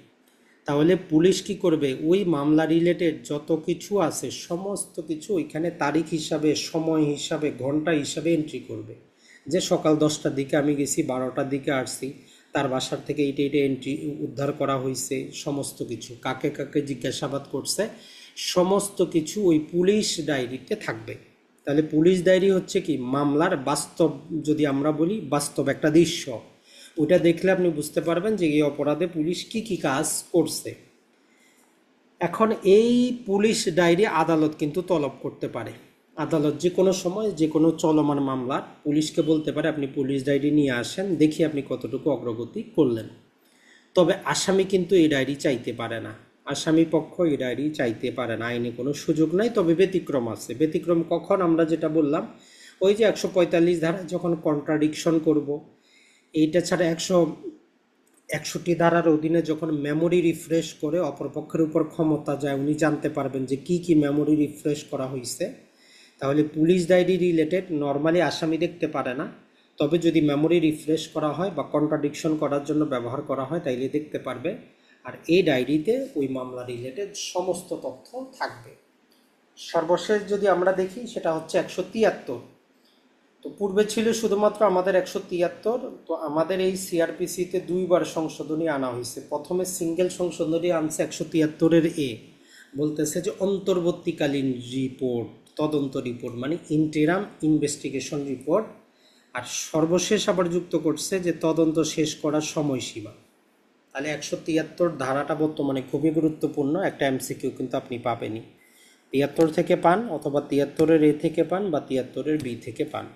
তাহলে পুলিশ কি করবে, ওই মামলা রিলেটেড যত কিছু আছে সমস্ত কিছু ওইখানে তারিখ হিসাবে, সময় হিসাবে, ঘন্টা হিসাবে এন্ট্রি করবে। যে সকাল 10টার দিকে আমি গেছি, 12টার দিকে আসছি, তার বাসার থেকে এইটা এইটা এন্ট্রি উদ্ধার করা হয়েছে, সমস্ত কিছু কাকে কাকে জিজ্ঞাসাবাদ করছে, সমস্ত কিছু ওই পুলিশ ডায়েরিতে থাকবে। তাহলে পুলিশ ডায়েরি হচ্ছে কি মামলার বাস্তব, যদি আমরা বলি বাস্তব একটা দৃশ্য। ওটা দেখলে আপনি বুঝতে পারবেন যে এই অপরাধে পুলিশ কি কি কাজ করছে। এখন এই পুলিশ ডায়েরি আদালত কিন্তু তলব করতে পারে। আদালত যে কোনো সময় যে কোনো চলমান মামলা পুলিশকে বলতে পারে আপনি পুলিশ ডায়েরি নিয়ে আসেন, দেখি আপনি কতটুকু অগ্রগতি করলেন। তবে আসামি কিন্তু এই ডায়েরি চাইতে পারে না, আসামি পক্ষ এই ডায়েরি চাইতে পারে না, আইনে কোনো সুযোগ নাই। তবে ব্যতিক্রম আছে। ব্যতিক্রম কখন, আমরা যেটা বললাম ওই যে 145 ধারা যখন কন্ট্রাডিকশন করব, এইটা ছাড়া 161 ধারার অধীনে যখন মেমোরি রিফ্রেশ করে অপরপক্ষের উপর ক্ষমতা যায়, উনি জানতে পারবেন যে কি কি মেমোরি রিফ্রেশ করা হয়েছে। তাহলে পুলিশ ডায়েরি রিলেটেড নর্মালি আসামি দেখতে পারে না, তবে যদি মেমোরি রিফ্রেশ করা হয় বা কন্ট্রাডিকশন করার জন্য ব্যবহার করা হয় তাইলে দেখতে পারবে। আর এই ডায়েরিতে ওই মামলা রিলেটেড সমস্ত তথ্য থাকবে। সর্বশেষ যদি আমরা দেখি সেটা হচ্ছে 173। তো পূর্বে ছিল শুধুমাত্র আমাদের 173। তো আমাদের এই সিআরপিসিতে দুইবার সংশোধনী আনা হয়েছে। প্রথমে সিঙ্গেল সংশোধনী আনছে 173-এর বলতেছে যে অন্তর্বর্তীকালীন রিপোর্ট, তদন্ত রিপোর্ট মানে ইন্টেরাম ইনভেস্টিগেশন রিপোর্ট। আর সর্বশেষ আবার যুক্ত করছে যে তদন্ত শেষ করার সময়সীমা। তাহলে 173 ধারাটা বর্তমানে খুবই গুরুত্বপূর্ণ। একটা এমসিকিউ কিন্তু আপনি পাবেনই, 73 থেকে পান, অথবা 73-এর থেকে পান, বা 73-এর বি থেকে পান।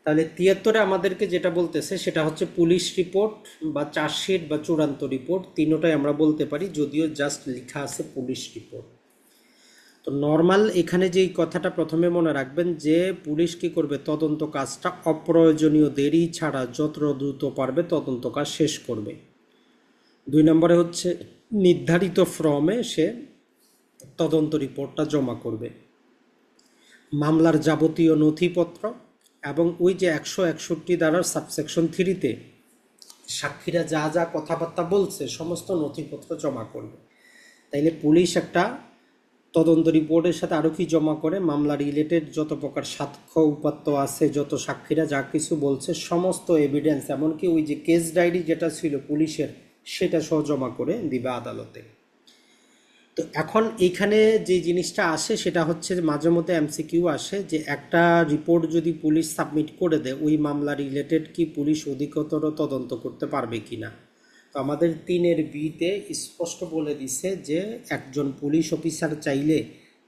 তাহলে 73-এ আমাদেরকে যেটা বলতেছে সেটা হচ্ছে পুলিশ রিপোর্ট বা চার্জশিট বা চূড়ান্ত রিপোর্ট, তিনোটাই আমরা বলতে পারি, যদিও জাস্ট লেখা আছে পুলিশ রিপোর্ট। তো নর্মাল এখানে যেই কথাটা প্রথমে মনে রাখবেন যে পুলিশ কি করবে, তদন্ত কাজটা অপ্রয়োজনীয় দেরি ছাড়া যত দ্রুত পারবে তদন্ত কাজ শেষ করবে। 2 নম্বরে হচ্ছে নির্ধারিত ফর্মে সে তদন্ত রিপোর্টটা জমা করবে। মামলার যাবতীয় নথিপত্র এবং ওই যে 161 ধারার সাবসেকশন 3-তে সাক্ষীরা যা যা কথাবার্তা বলছে সমস্ত নথিপত্র জমা করবে। তাইলে পুলিশ একটা তদন্ত রিপোর্টের সাথে আরও কি জমা করে, মামলা রিলেটেড যত প্রকার সাক্ষ্য উপাত্ত আছে, যত সাক্ষীরা যা কিছু বলছে সমস্ত এভিডেন্স, এমনকি ওই যে কেস ডায়েরি যেটা ছিল পুলিশের সেটা সহ জমা করে দিবে আদালতে। তো এখন এইখানে যে জিনিসটা আসে সেটা হচ্ছে মাঝে মধ্যে এমসিকিউ আসে যে একটা রিপোর্ট যদি পুলিশ সাবমিট করে দেয়, ওই মামলা রিলেটেড কি পুলিশ অধিকতর তদন্ত করতে পারবে কি না। তো আমাদের 3-এর বিতে স্পষ্ট বলে দিছে যে একজন পুলিশ অফিসার চাইলে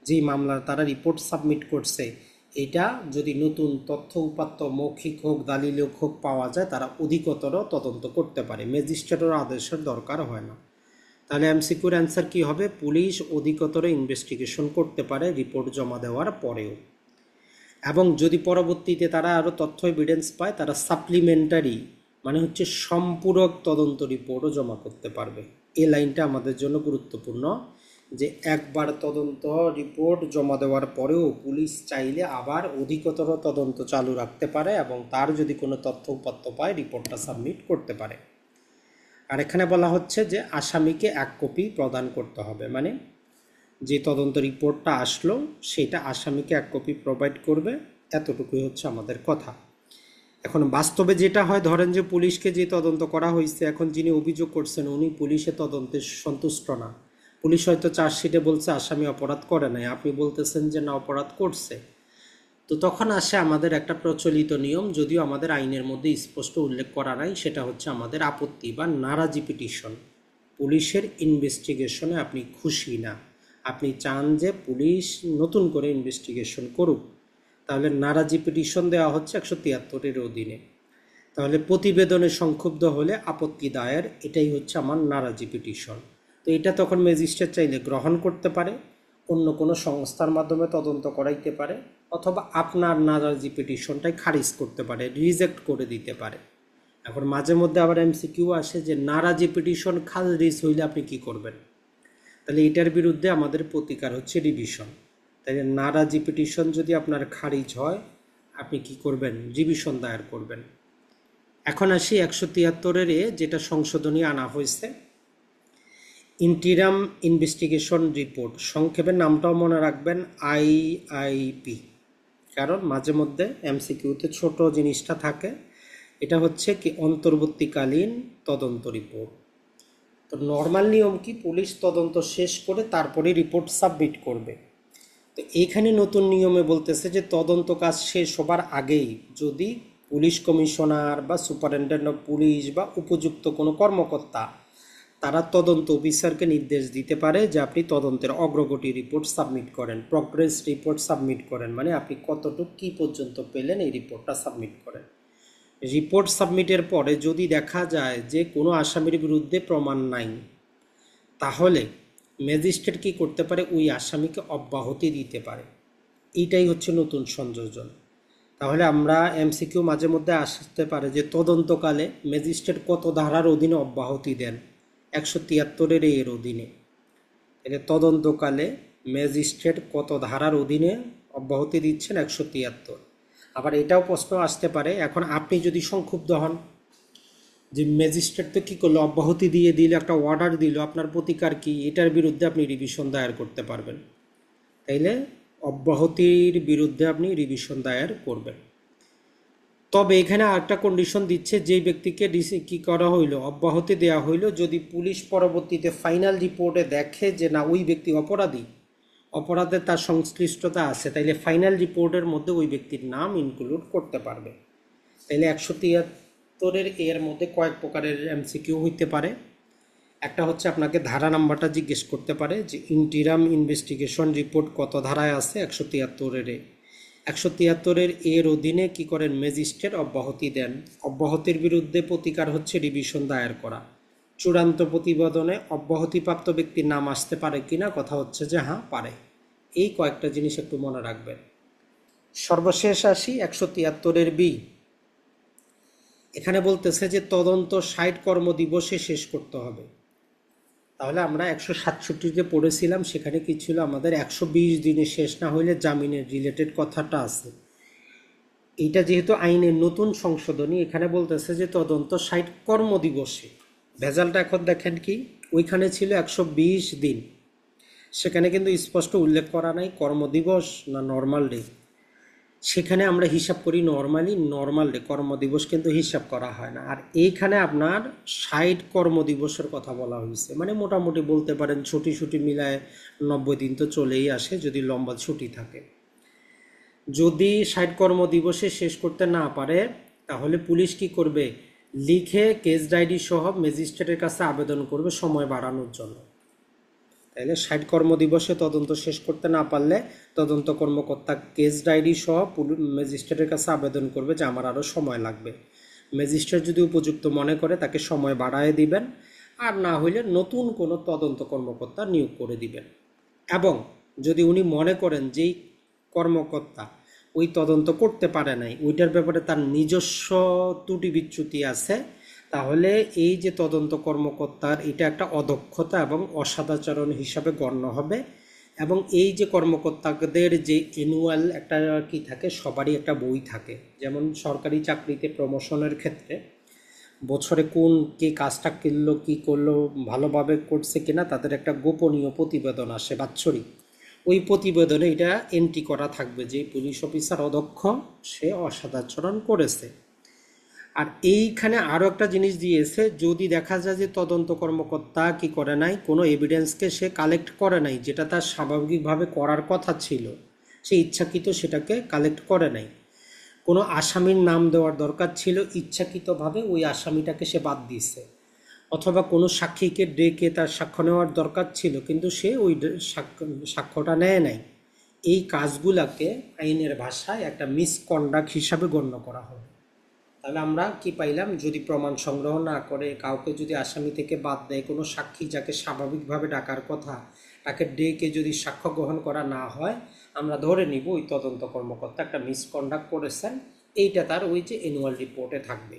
যেই মামলার তারা রিপোর্ট সাবমিট করছে, এটা যদি নতুন তথ্য উপাত্ত মৌখিক হোক দালিলিক হোক পাওয়া যায়, তারা অধিকতর তদন্ত করতে পারে, ম্যাজিস্ট্রেটের আদেশের দরকার হয় না। তাহলে এমসিকিউর অ্যান্সার কি হবে, পুলিশ অধিকতর ইনভেস্টিগেশন করতে পারে রিপোর্ট জমা দেওয়ার পরেও। এবং যদি পরবর্তীতে তারা আরও তথ্য এভিডেন্স পায়, তারা সাপ্লিমেন্টারি মানে হচ্ছে সম্পূরক তদন্ত রিপোর্টও জমা করতে পারবে। এই লাইনটা আমাদের জন্য গুরুত্বপূর্ণ যে একবার তদন্ত রিপোর্ট জমা দেওয়ার পরেও পুলিশ চাইলে আবার অধিকতর তদন্ত চালু রাখতে পারে এবং তার যদি কোনো তথ্য উপাত্ত পায় রিপোর্টটা সাবমিট করতে পারে। আর এখানে বলা হচ্ছে যে আসামিকে 1 কপি প্রদান করতে হবে, মানে যে তদন্ত রিপোর্টটা আসলো সেটা আসামিকে 1 কপি প্রোভাইড করবে, এতটুকুই হচ্ছে আমাদের কথা। এখন বাস্তবে যেটা হয়, ধরেন যে পুলিশকে যে তদন্ত করা হয়েছে, এখন যিনি অভিযোগ করছেন উনি পুলিশের তদন্তে সন্তুষ্ট না, পুলিশ হয়তো চার্জশিটে বলছে আসামি অপরাধ করে নাই, আপনি বলতেছেন যে না অপরাধ করছে। তো তখন আসে আমাদের একটা প্রচলিত নিয়ম, যদিও আমাদের আইনের মধ্যে স্পষ্ট উল্লেখ করা নাই, সেটা হচ্ছে আমাদের আপত্তি বা নারাজি পিটিশন। পুলিশের ইনভেস্টিগেশনে আপনি খুশি না, আপনি চান যে পুলিশ নতুন করে ইনভেস্টিগেশন করুক, তাহলে নারাজি পিটিশন দেওয়া হচ্ছে 173-এর অধীনে। তাহলে প্রতিবেদনে সংক্ষুব্ধ হলে আপত্তি দায়ের, এটাই হচ্ছে আমার নারাজি পিটিশন। তো এটা তখন ম্যাজিস্ট্রেট চাইলে গ্রহণ করতে পারে, অন্য কোনো সংস্থার মাধ্যমে তদন্ত করাইতে পারে, অথবা আপনার নারাজি পিটিশনটাই খারিজ করতে পারে, রিজেক্ট করে দিতে পারে। এখন মাঝে মধ্যে আবার এমসিকিউ আসে যে নারাজি পিটিশন খারিজ হইলে আপনি কি করবেন। তাহলে এটার বিরুদ্ধে আমাদের প্রতিকার হচ্ছে রিভিশন। তাহলে নারাজি পিটিশন যদি আপনার খারিজ হয় আপনি কি করবেন, রিভিশন দায়ের করবেন। এখন আসি 173-এর এ, যেটা সংশোধনী আনা হয়েছে, ইন্টিরাম ইনভেস্টিগেশন রিপোর্ট, সংক্ষেপে নামটাও মনে রাখবেন, IIP, কারণ মাঝে মধ্যে এমসিকিউতে ছোট জিনিসটা থাকে। এটা হচ্ছে কি অন্তর্বর্তীকালীন তদন্ত রিপোর্ট। তো নর্মাল নিয়ম কি, পুলিশ তদন্ত শেষ করে তারপরে রিপোর্ট সাবমিট করবে। তো এইখানে নতুন নিয়মে বলতেছে যে তদন্ত কাজ শেষ হবার আগেই যদি পুলিশ কমিশনার বা সুপারিনটেন্ডেন্ট অফ পুলিশ বা উপযুক্ত কোনো কর্মকর্তা তারা তদন্ত অফিসারকে নির্দেশ দিতে পারে যে আপনি তদন্তের অগ্রগতি রিপোর্ট সাবমিট করেন, প্রগ্রেস রিপোর্ট সাবমিট করেন, মানে আপনি কতটুকু কী পর্যন্ত পেলেন এই রিপোর্টটা সাবমিট করেন। রিপোর্ট সাবমিটের পরে যদি দেখা যায় যে কোনো আসামির বিরুদ্ধে প্রমাণ নাই, তাহলে ম্যাজিস্ট্রেট কী করতে পারে, ওই আসামিকে অব্যাহতি দিতে পারে। এইটাই হচ্ছে নতুন সংযোজন। তাহলে আমরা এমসিকিউ মাঝে মধ্যে আসতে পারে যে তদন্তকালে ম্যাজিস্ট্রেট কত ধারার অধীনে অব্যাহতি দেন, 173-এর এর অধীনে। তাহলে তদন্তকালে ম্যাজিস্ট্রেট কত ধারার অধীনে অব্যাহতি দিচ্ছেন, 173। আবার এটাও প্রশ্ন আসতে পারে, এখন আপনি যদি সংক্ষুব্ধ হন যে ম্যাজিস্ট্রেট তো কী করলো, অব্যাহতি দিয়ে দিল, একটা অর্ডার দিল, আপনার প্রতিকার কি, এটার বিরুদ্ধে আপনি রিভিশন দায়ের করতে পারবেন। তাইলে অব্যাহতির বিরুদ্ধে আপনি রিভিশন দায়ের করবেন। তবে এখানে আরেকটা কন্ডিশন দিচ্ছে, যেই ব্যক্তিকে কী করা হইলো, অব্যাহতি দেওয়া হইলো, যদি পুলিশ পরবর্তীতে ফাইনাল রিপোর্টে দেখে যে না ওই ব্যক্তি অপরাধী, অপরাধে তার সংশ্লিষ্টতা আছে, তাইলে ফাইনাল রিপোর্টের মধ্যে ওই ব্যক্তির নাম ইনক্লুড করতে পারবে। তাইলে 173-এর এর মধ্যে কয়েক প্রকারের এমসিকিউ হইতে পারে। একটা হচ্ছে আপনাকে ধারা নাম্বারটা জিজ্ঞেস করতে পারে যে ইন্টিরাম ইনভেস্টিগেশন রিপোর্ট কত ধারায় আছে, 173-এর 173-এর এর অধীনে কি করেন, ম্যাজিস্ট্রেট অব্যাহতি দেন। অব্যাহতির বিরুদ্ধে প্রতিকার হচ্ছে রিভিশন দায়ের করা। চূড়ান্ত প্রতিবেদনে অব্যাহতিপ্রাপ্ত ব্যক্তির নাম আসতে পারে কিনা, কথা হচ্ছে যে হ্যাঁ পারে। এই কয়েকটা জিনিস একটু মনে রাখবেন। সর্বশেষ আসি 173-এর বি। এখানে বলতেছে যে তদন্ত 60 কর্মদিবসে শেষ করতে হবে। তাহলে আমরা 167-তে পড়েছিলাম, সেখানে কি ছিল আমাদের 120 দিনে শেষ না হইলে জামিনের রিলেটেড কথাটা আছে। এইটা যেহেতু আইনের নতুন সংশোধনী, এখানে বলতেছে যে তদন্ত 60 কর্মদিবসে। ভেজালটা এখন দেখেন কি, ওইখানে ছিল 120 দিন, সেখানে কিন্তু স্পষ্ট উল্লেখ করা নাই কর্মদিবস না নর্মাল ডে। সেখানে আমরা হিসাব করি নর্মাল ডে, কর্মদিবস কিন্তু হিসাব করা হয় না। আর এইখানে আপনার 60 কর্মদিবসের কথা বলা হয়েছে, মানে মোটামুটি বলতে পারেন ছুটি মিলায় 90 দিন তো চলেই আসে যদি লম্বা ছুটি থাকে। যদি 60 কর্মদিবসে শেষ করতে না পারে, তাহলে পুলিশ কি করবে, লিখে কেস ডায়েরি সহ ম্যাজিস্ট্রেটের কাছে আবেদন করবে সময় বাড়ানোর জন্য। তাইলে 60 কর্মদিবসে তদন্ত শেষ করতে না পারলে তদন্ত কর্মকর্তা কেস ডায়েরি সহ ম্যাজিস্ট্রেটের কাছে আবেদন করবে যে আমার আরও সময় লাগবে। ম্যাজিস্ট্রেট যদি উপযুক্ত মনে করে তাকে সময় বাড়ায় দিবেন, আর না হইলে নতুন কোনো তদন্ত কর্মকর্তা নিয়োগ করে দিবেন। এবং যদি উনি মনে করেন যেই কর্মকর্তা ওই তদন্ত করতে পারে নাই, ওইটার ব্যাপারে তার নিজস্ব ত্রুটি বিচ্যুতি আছে, তাহলে এই যে তদন্ত কর্মকর্তার এটা একটা অদক্ষতা এবং অসদাচরণ হিসাবে গণ্য হবে। এবং এই যে কর্মকর্তাদের যে অ্যানুয়াল একটা কি থাকে, সবারই একটা বই থাকে, যেমন সরকারি চাকরিতে প্রমোশনের ক্ষেত্রে বছরে কোন কে কাজটা করলো, কী করলো, ভালোভাবে করছে কিনা, তাদের একটা গোপনীয় প্রতিবেদন আসে বাৎসরিক। ওই প্রতিবেদনে এটা এন্ট্রি করা থাকবে যে পুলিশ অফিসার অদক্ষ, সে অসদাচরণ করেছে। আর এইখানে আরও একটা জিনিস দিয়েছে, যদি দেখা যায় যে তদন্ত কর্মকর্তা কি করে নাই, কোনো এভিডেন্সকে সে কালেক্ট করে নাই, যেটা তার স্বাভাবিকভাবে করার কথা ছিল, সে ইচ্ছাকৃত সেটাকে কালেক্ট করে নাই। কোনো আসামির নাম দেওয়ার দরকার ছিল, ইচ্ছাকৃতভাবে ওই আসামিটাকে সে বাদ দিয়েছে। অথবা কোনো সাক্ষীকে ডেকে তার সাক্ষ্য নেওয়ার দরকার ছিল, কিন্তু সে ওই সাক্ষ্যটা নেয় নাই। এই কাজগুলোকে আইনের ভাষায় একটা মিসকন্ডাক্ট হিসাবে গণ্য করা হবে। তাহলে আমরা কি পাইলাম, যদি প্রমাণ সংগ্রহ না করে, কাউকে যদি আসামি থেকে বাদ দেয়, কোনো সাক্ষী যাকে স্বাভাবিকভাবে ডাকার কথা তাকে ডেকে যদি সাক্ষ্য গ্রহণ করা না হয়, আমরা ধরে নিব ওই তদন্ত কর্মকর্তা একটা মিসকন্ডাক্ট করেছেন। এইটা তার ওই যে অ্যানুয়াল রিপোর্টে থাকবে।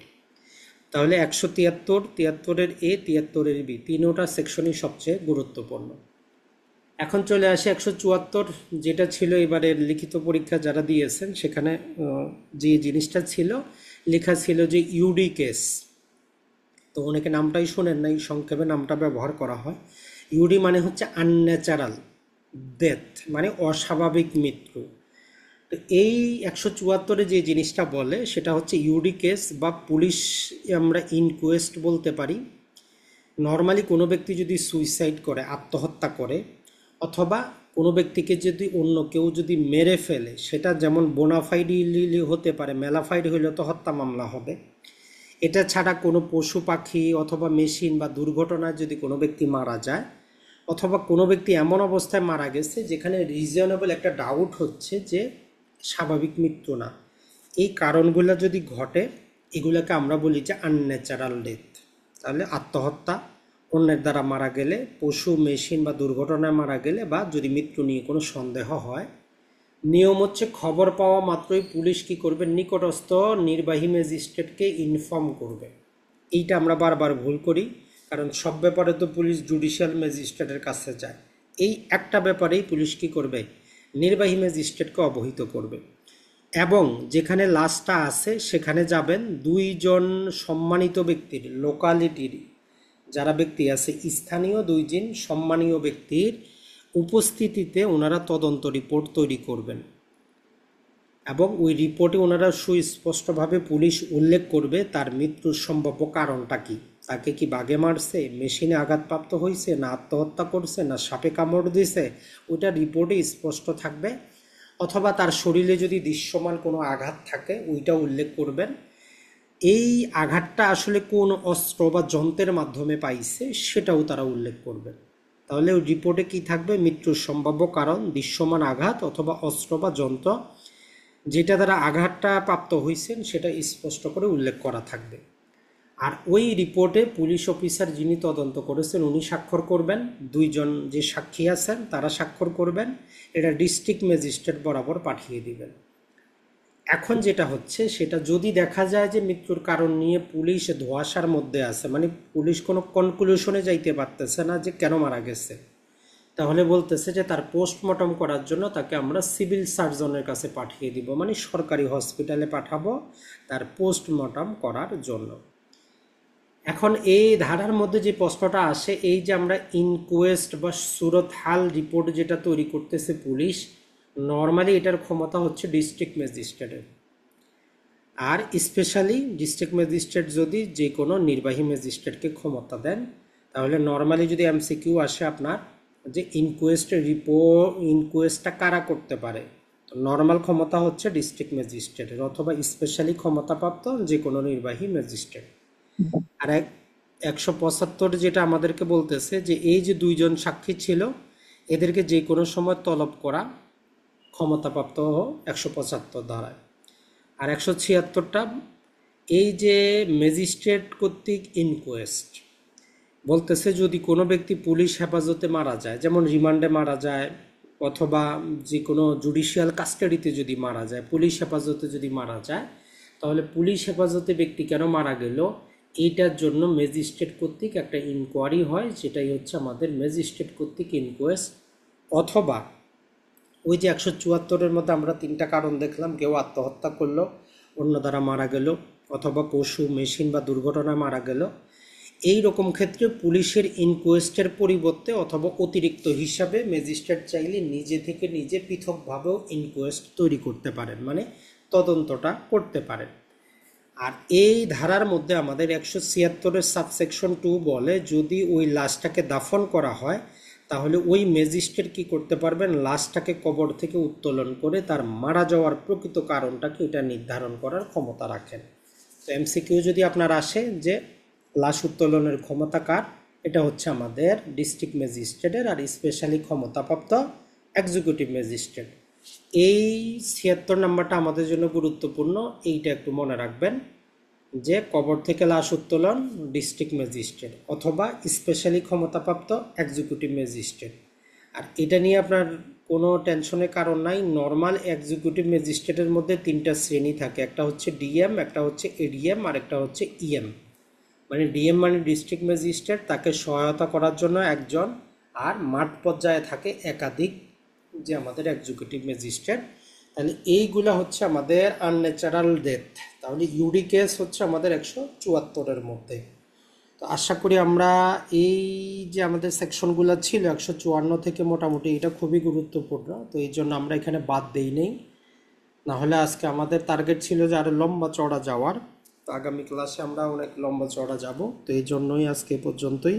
তাহলে 173-এর এ, 73-এর বি, তিনোটা সেকশনই সবচেয়ে গুরুত্বপূর্ণ। এখন চলে আসে 174, যেটা ছিল এবারের লিখিত পরীক্ষা যারা দিয়েছেন, সেখানে যে জিনিসটা ছিল লেখা ছিল যে ইউডি কেস। তো অনেকে নামটাই শোনেন না, এই সংক্ষেপে নামটা ব্যবহার করা হয়। ইউডি মানে হচ্ছে আনন্যাচারাল ডেথ, মানে অস্বাভাবিক মৃত্যু। তো এই 174-এ যে জিনিসটা বলে সেটা হচ্ছে ইউডি কেস বা পুলিশ আমরা ইনকোয়েস্ট বলতে পারি। নর্মালি কোনো ব্যক্তি যদি সুইসাইড করে, আত্মহত্যা করে, অথবা কোনো ব্যক্তিকে যদি অন্য কেউ যদি মেরে ফেলে, সেটা যেমন বোনাফাইড ইলিলি হতে পারে, মেলাফাইড হইলে তো হত্যা মামলা হবে। এটা ছাড়া কোনো পশু পাখি অথবা মেশিন বা দুর্ঘটনায় যদি কোনো ব্যক্তি মারা যায়, অথবা কোনো ব্যক্তি এমন অবস্থায় মারা গেছে যেখানে রিজনেবল একটা ডাউট হচ্ছে যে স্বাভাবিক মৃত্যু না, এই কারণগুলো যদি ঘটে, এগুলোকে আমরা বলি যে আনন্যাচারাল ডেথ। তাহলে আত্মহত্যা, অন্যের দ্বারা মারা গেলে, পশু মেশিন বা দুর্ঘটনায় মারা গেলে, বা যদি মৃত্যু নিয়ে কোনো সন্দেহ হয়, নিয়ম হচ্ছে খবর পাওয়া মাত্রই পুলিশ কি করবে, নিকটস্থ নির্বাহী ম্যাজিস্ট্রেটকে ইনফর্ম করবে। এইটা আমরা বারবার ভুল করি, কারণ সব ব্যাপারে তো পুলিশ জুডিশিয়াল ম্যাজিস্ট্রেটের কাছে যায়। এই একটা ব্যাপারেই পুলিশ কি করবে, নির্বাহী ম্যাজিস্ট্রেটকে অবহিত করবে। এবং যেখানে লাশটা আছে সেখানে যাবেন দুইজন সম্মানিত ব্যক্তির, লোকালিটির যারা ব্যক্তি আছে, স্থানীয় দুইজন সম্মানীয় ব্যক্তির উপস্থিতিতে ওনারা তদন্ত রিপোর্ট তৈরি করবেন। এবং ওই রিপোর্টে ওনারা সুস্পষ্টভাবে পুলিশ উল্লেখ করবে তার মৃত্যুর সম্ভাব্য কারণটা কি। তাকে কি বাগে মারছে, মেশিনে আঘাতপ্রাপ্ত হয়েছে, না আত্মহত্যা করছে, না সাপে কামড় দিয়েছে, ওইটা রিপোর্টে স্পষ্ট থাকবে। অথবা তার শরীরে যদি দৃশ্যমান কোনো আঘাত থাকে ওইটা উল্লেখ করবেন। এই আঘাতটা আসলে কোন অস্ত্র বা যন্ত্রের মাধ্যমে পাইছে সেটাও তারা উল্লেখ করবেন। তাহলে ওই রিপোর্টে কি থাকবে, মৃত্যুর সম্ভাব্য কারণ, দৃশ্যমান আঘাত অথবা অস্ত্র বা যন্ত্র যেটা দ্বারা আঘাতটা প্রাপ্ত হয়েছেন সেটা স্পষ্ট করে উল্লেখ করা থাকবে। আর ওই রিপোর্টে পুলিশ অফিসার যিনি তদন্ত করেছেন উনি স্বাক্ষর করবেন, দুইজন যে সাক্ষী আছেন তারা স্বাক্ষর করবেন। এটা ডিস্ট্রিক্ট ম্যাজিস্ট্রেট বরাবর পাঠিয়ে দিবেন। এখন যেটা হচ্ছে সেটা যদি দেখা যায় যে মৃত্যুর কারণ নিয়ে পুলিশ ধোঁয়াশার মধ্যে আছে, মানে পুলিশ কোনো কনক্লুশনে যাইতে পারতেছে না যে কেন মারা গেছে, তাহলে বলতেছে যে তার পোস্টমর্টম করার জন্য তাকে আমরা সিভিল সার্জনের কাছে পাঠিয়ে দিব, মানে সরকারি হসপিটালে পাঠাবো তার পোস্টমর্টম করার জন্য। এখন এই ধারার মধ্যে যে প্রশ্নটা আসে, এই যে আমরা ইনকোয়েস্ট বা সুরতহাল রিপোর্ট যেটা তৈরি করতেছে পুলিশ, নর্মালি এটার ক্ষমতা হচ্ছে ডিস্ট্রিক্ট ম্যাজিস্ট্রেটের। আর স্পেশালি ডিস্ট্রিক্ট ম্যাজিস্ট্রেট যদি যে কোনো নির্বাহী ম্যাজিস্ট্রেটকে ক্ষমতা দেন, তাহলে নর্মালি যদি এমসিকিউ আসে আপনার যে ইনকোয়েস্টটা কারা করতে পারে, তো নর্মাল ক্ষমতা হচ্ছে ডিস্ট্রিক্ট ম্যাজিস্ট্রেটের, অথবা স্পেশালি ক্ষমতাপ্রাপ্ত যে কোনো নির্বাহী ম্যাজিস্ট্রেট। আর 175 যেটা আমাদেরকে বলতেছে যে এই যে দুইজন সাক্ষী ছিল এদেরকে যে কোনো সময় তলব করা ক্ষমতাপ্রাপ্ত 175 ধারায়। আর 176টা এই যে ম্যাজিস্ট্রেট কর্তৃক ইনকোয়েস্ট বলতেছে যদি কোনো ব্যক্তি পুলিশ হেফাজতে মারা যায়, যেমন রিমান্ডে মারা যায়, অথবা যে কোনো জুডিশিয়াল কাস্টাডিতে যদি মারা যায়, পুলিশ হেফাজতে যদি মারা যায়, তাহলে পুলিশ হেফাজতে ব্যক্তি কেন মারা গেল এইটার জন্য ম্যাজিস্ট্রেট কর্তৃক একটা ইনকোয়ারি হয়, যেটাই হচ্ছে আমাদের ম্যাজিস্ট্রেট কর্তৃক ইনকোয়েস্ট। অথবা ওই যে 174-এর মধ্যে আমরা তিনটা কারণ দেখলাম, কেউ আত্মহত্যা করলো, অন্য দ্বারা মারা গেল, অথবা পশু মেশিন বা দুর্ঘটনায় মারা গেল, এই রকম ক্ষেত্রে পুলিশের ইনকোয়েস্টের পরিবর্তে অথবা অতিরিক্ত হিসাবে ম্যাজিস্ট্রেট চাইলে নিজে থেকে নিজে পৃথকভাবেও ইনকোয়েস্ট তৈরি করতে পারেন, মানে তদন্তটা করতে পারেন। আর এই ধারার মধ্যে আমাদের 176-এর সাবসেকশন 2 বলে যদি ওই লাশটাকে দাফন করা হয় তাহলে ওই ম্যাজিস্ট্রেট কি করতে পারবেন, লাশটাকে কবর থেকে উত্তোলন করে তার মারা যাওয়ার প্রকৃত কারণটাকে এটা নির্ধারণ করার ক্ষমতা রাখেন। তো এমসিকিউ যদি আপনার আসে যে লাশ উত্তোলনের ক্ষমতা কার, এটা হচ্ছে আমাদের ডিস্ট্রিক্ট ম্যাজিস্ট্রেটের, আর স্পেশালি ক্ষমতাপ্রাপ্ত এক্সিকিউটিভ ম্যাজিস্ট্রেট। এই 76 নাম্বারটা আমাদের জন্য গুরুত্বপূর্ণ, এইটা একটু মনে রাখবেন যে কবর থেকে লাশ উত্তোলন ডিস্ট্রিক্ট ম্যাজিস্ট্রেট অথবা স্পেশালি ক্ষমতাপ্রাপ্ত এক্সিকিউটিভ ম্যাজিস্ট্রেট। আর এটা নিয়ে আপনার কোনো টেনশনের কারণ নাই। নর্মাল এক্সিকিউটিভ ম্যাজিস্ট্রেটের মধ্যে তিনটা শ্রেণী থাকে, একটা হচ্ছে ডিএম, একটা হচ্ছে এডিএম, আর একটা হচ্ছে ইএম। মানে ডিএম মানে ডিস্ট্রিক্ট ম্যাজিস্ট্রেট, তাকে সহায়তা করার জন্য একজন, আর মাঠ পর্যায়ে থাকে একাধিক যে আমাদের এক্সিকিউটিভ ম্যাজিস্ট্রেট, তাহলে এইগুলা হচ্ছে আমাদের আনন্যাচারাল ডেথ। তাহলে ইউডি কেস হচ্ছে আমাদের 174-এর মধ্যে। তো আশা করি আমরা এই যে আমাদের সেকশনগুলো ছিল 154 থেকে, মোটামুটি এটা খুবই গুরুত্বপূর্ণ, তো এই জন্য আমরা এখানে বাদ দেই নেই। না হলে আজকে আমাদের টার্গেট ছিল যে আরো লম্বা চড়া যাওয়ার, তো আগামী ক্লাসে আমরা অনেক লম্বা চড়া যাব। তো এই জন্যই আজকে এ পর্যন্তই।